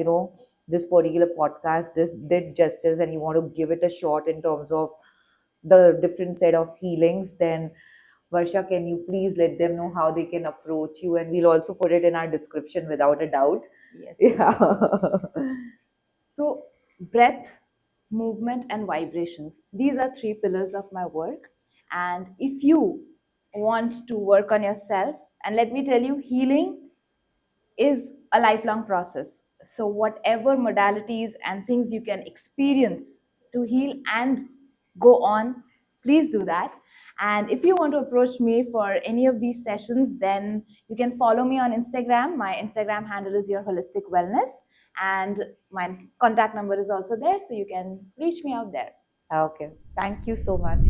this particular podcast, this did justice, and you want to give it a shot in terms of the different set of healings, then Varsha, can you please let them know how they can approach you? And we'll also put it in our description without a doubt. Yes, yes, Yeah. yes. So, breath, movement, and vibrations. These are three pillars of my work. And if you want to work on yourself, and let me tell you, healing is a lifelong process. So, whatever modalities and things you can experience to heal and go on, please do that. And if you want to approach me for any of these sessions, then you can follow me on Instagram. My Instagram handle is Your Holistic Wellness, and my contact number is also there, so you can reach me out there. Okay. Thank you so much.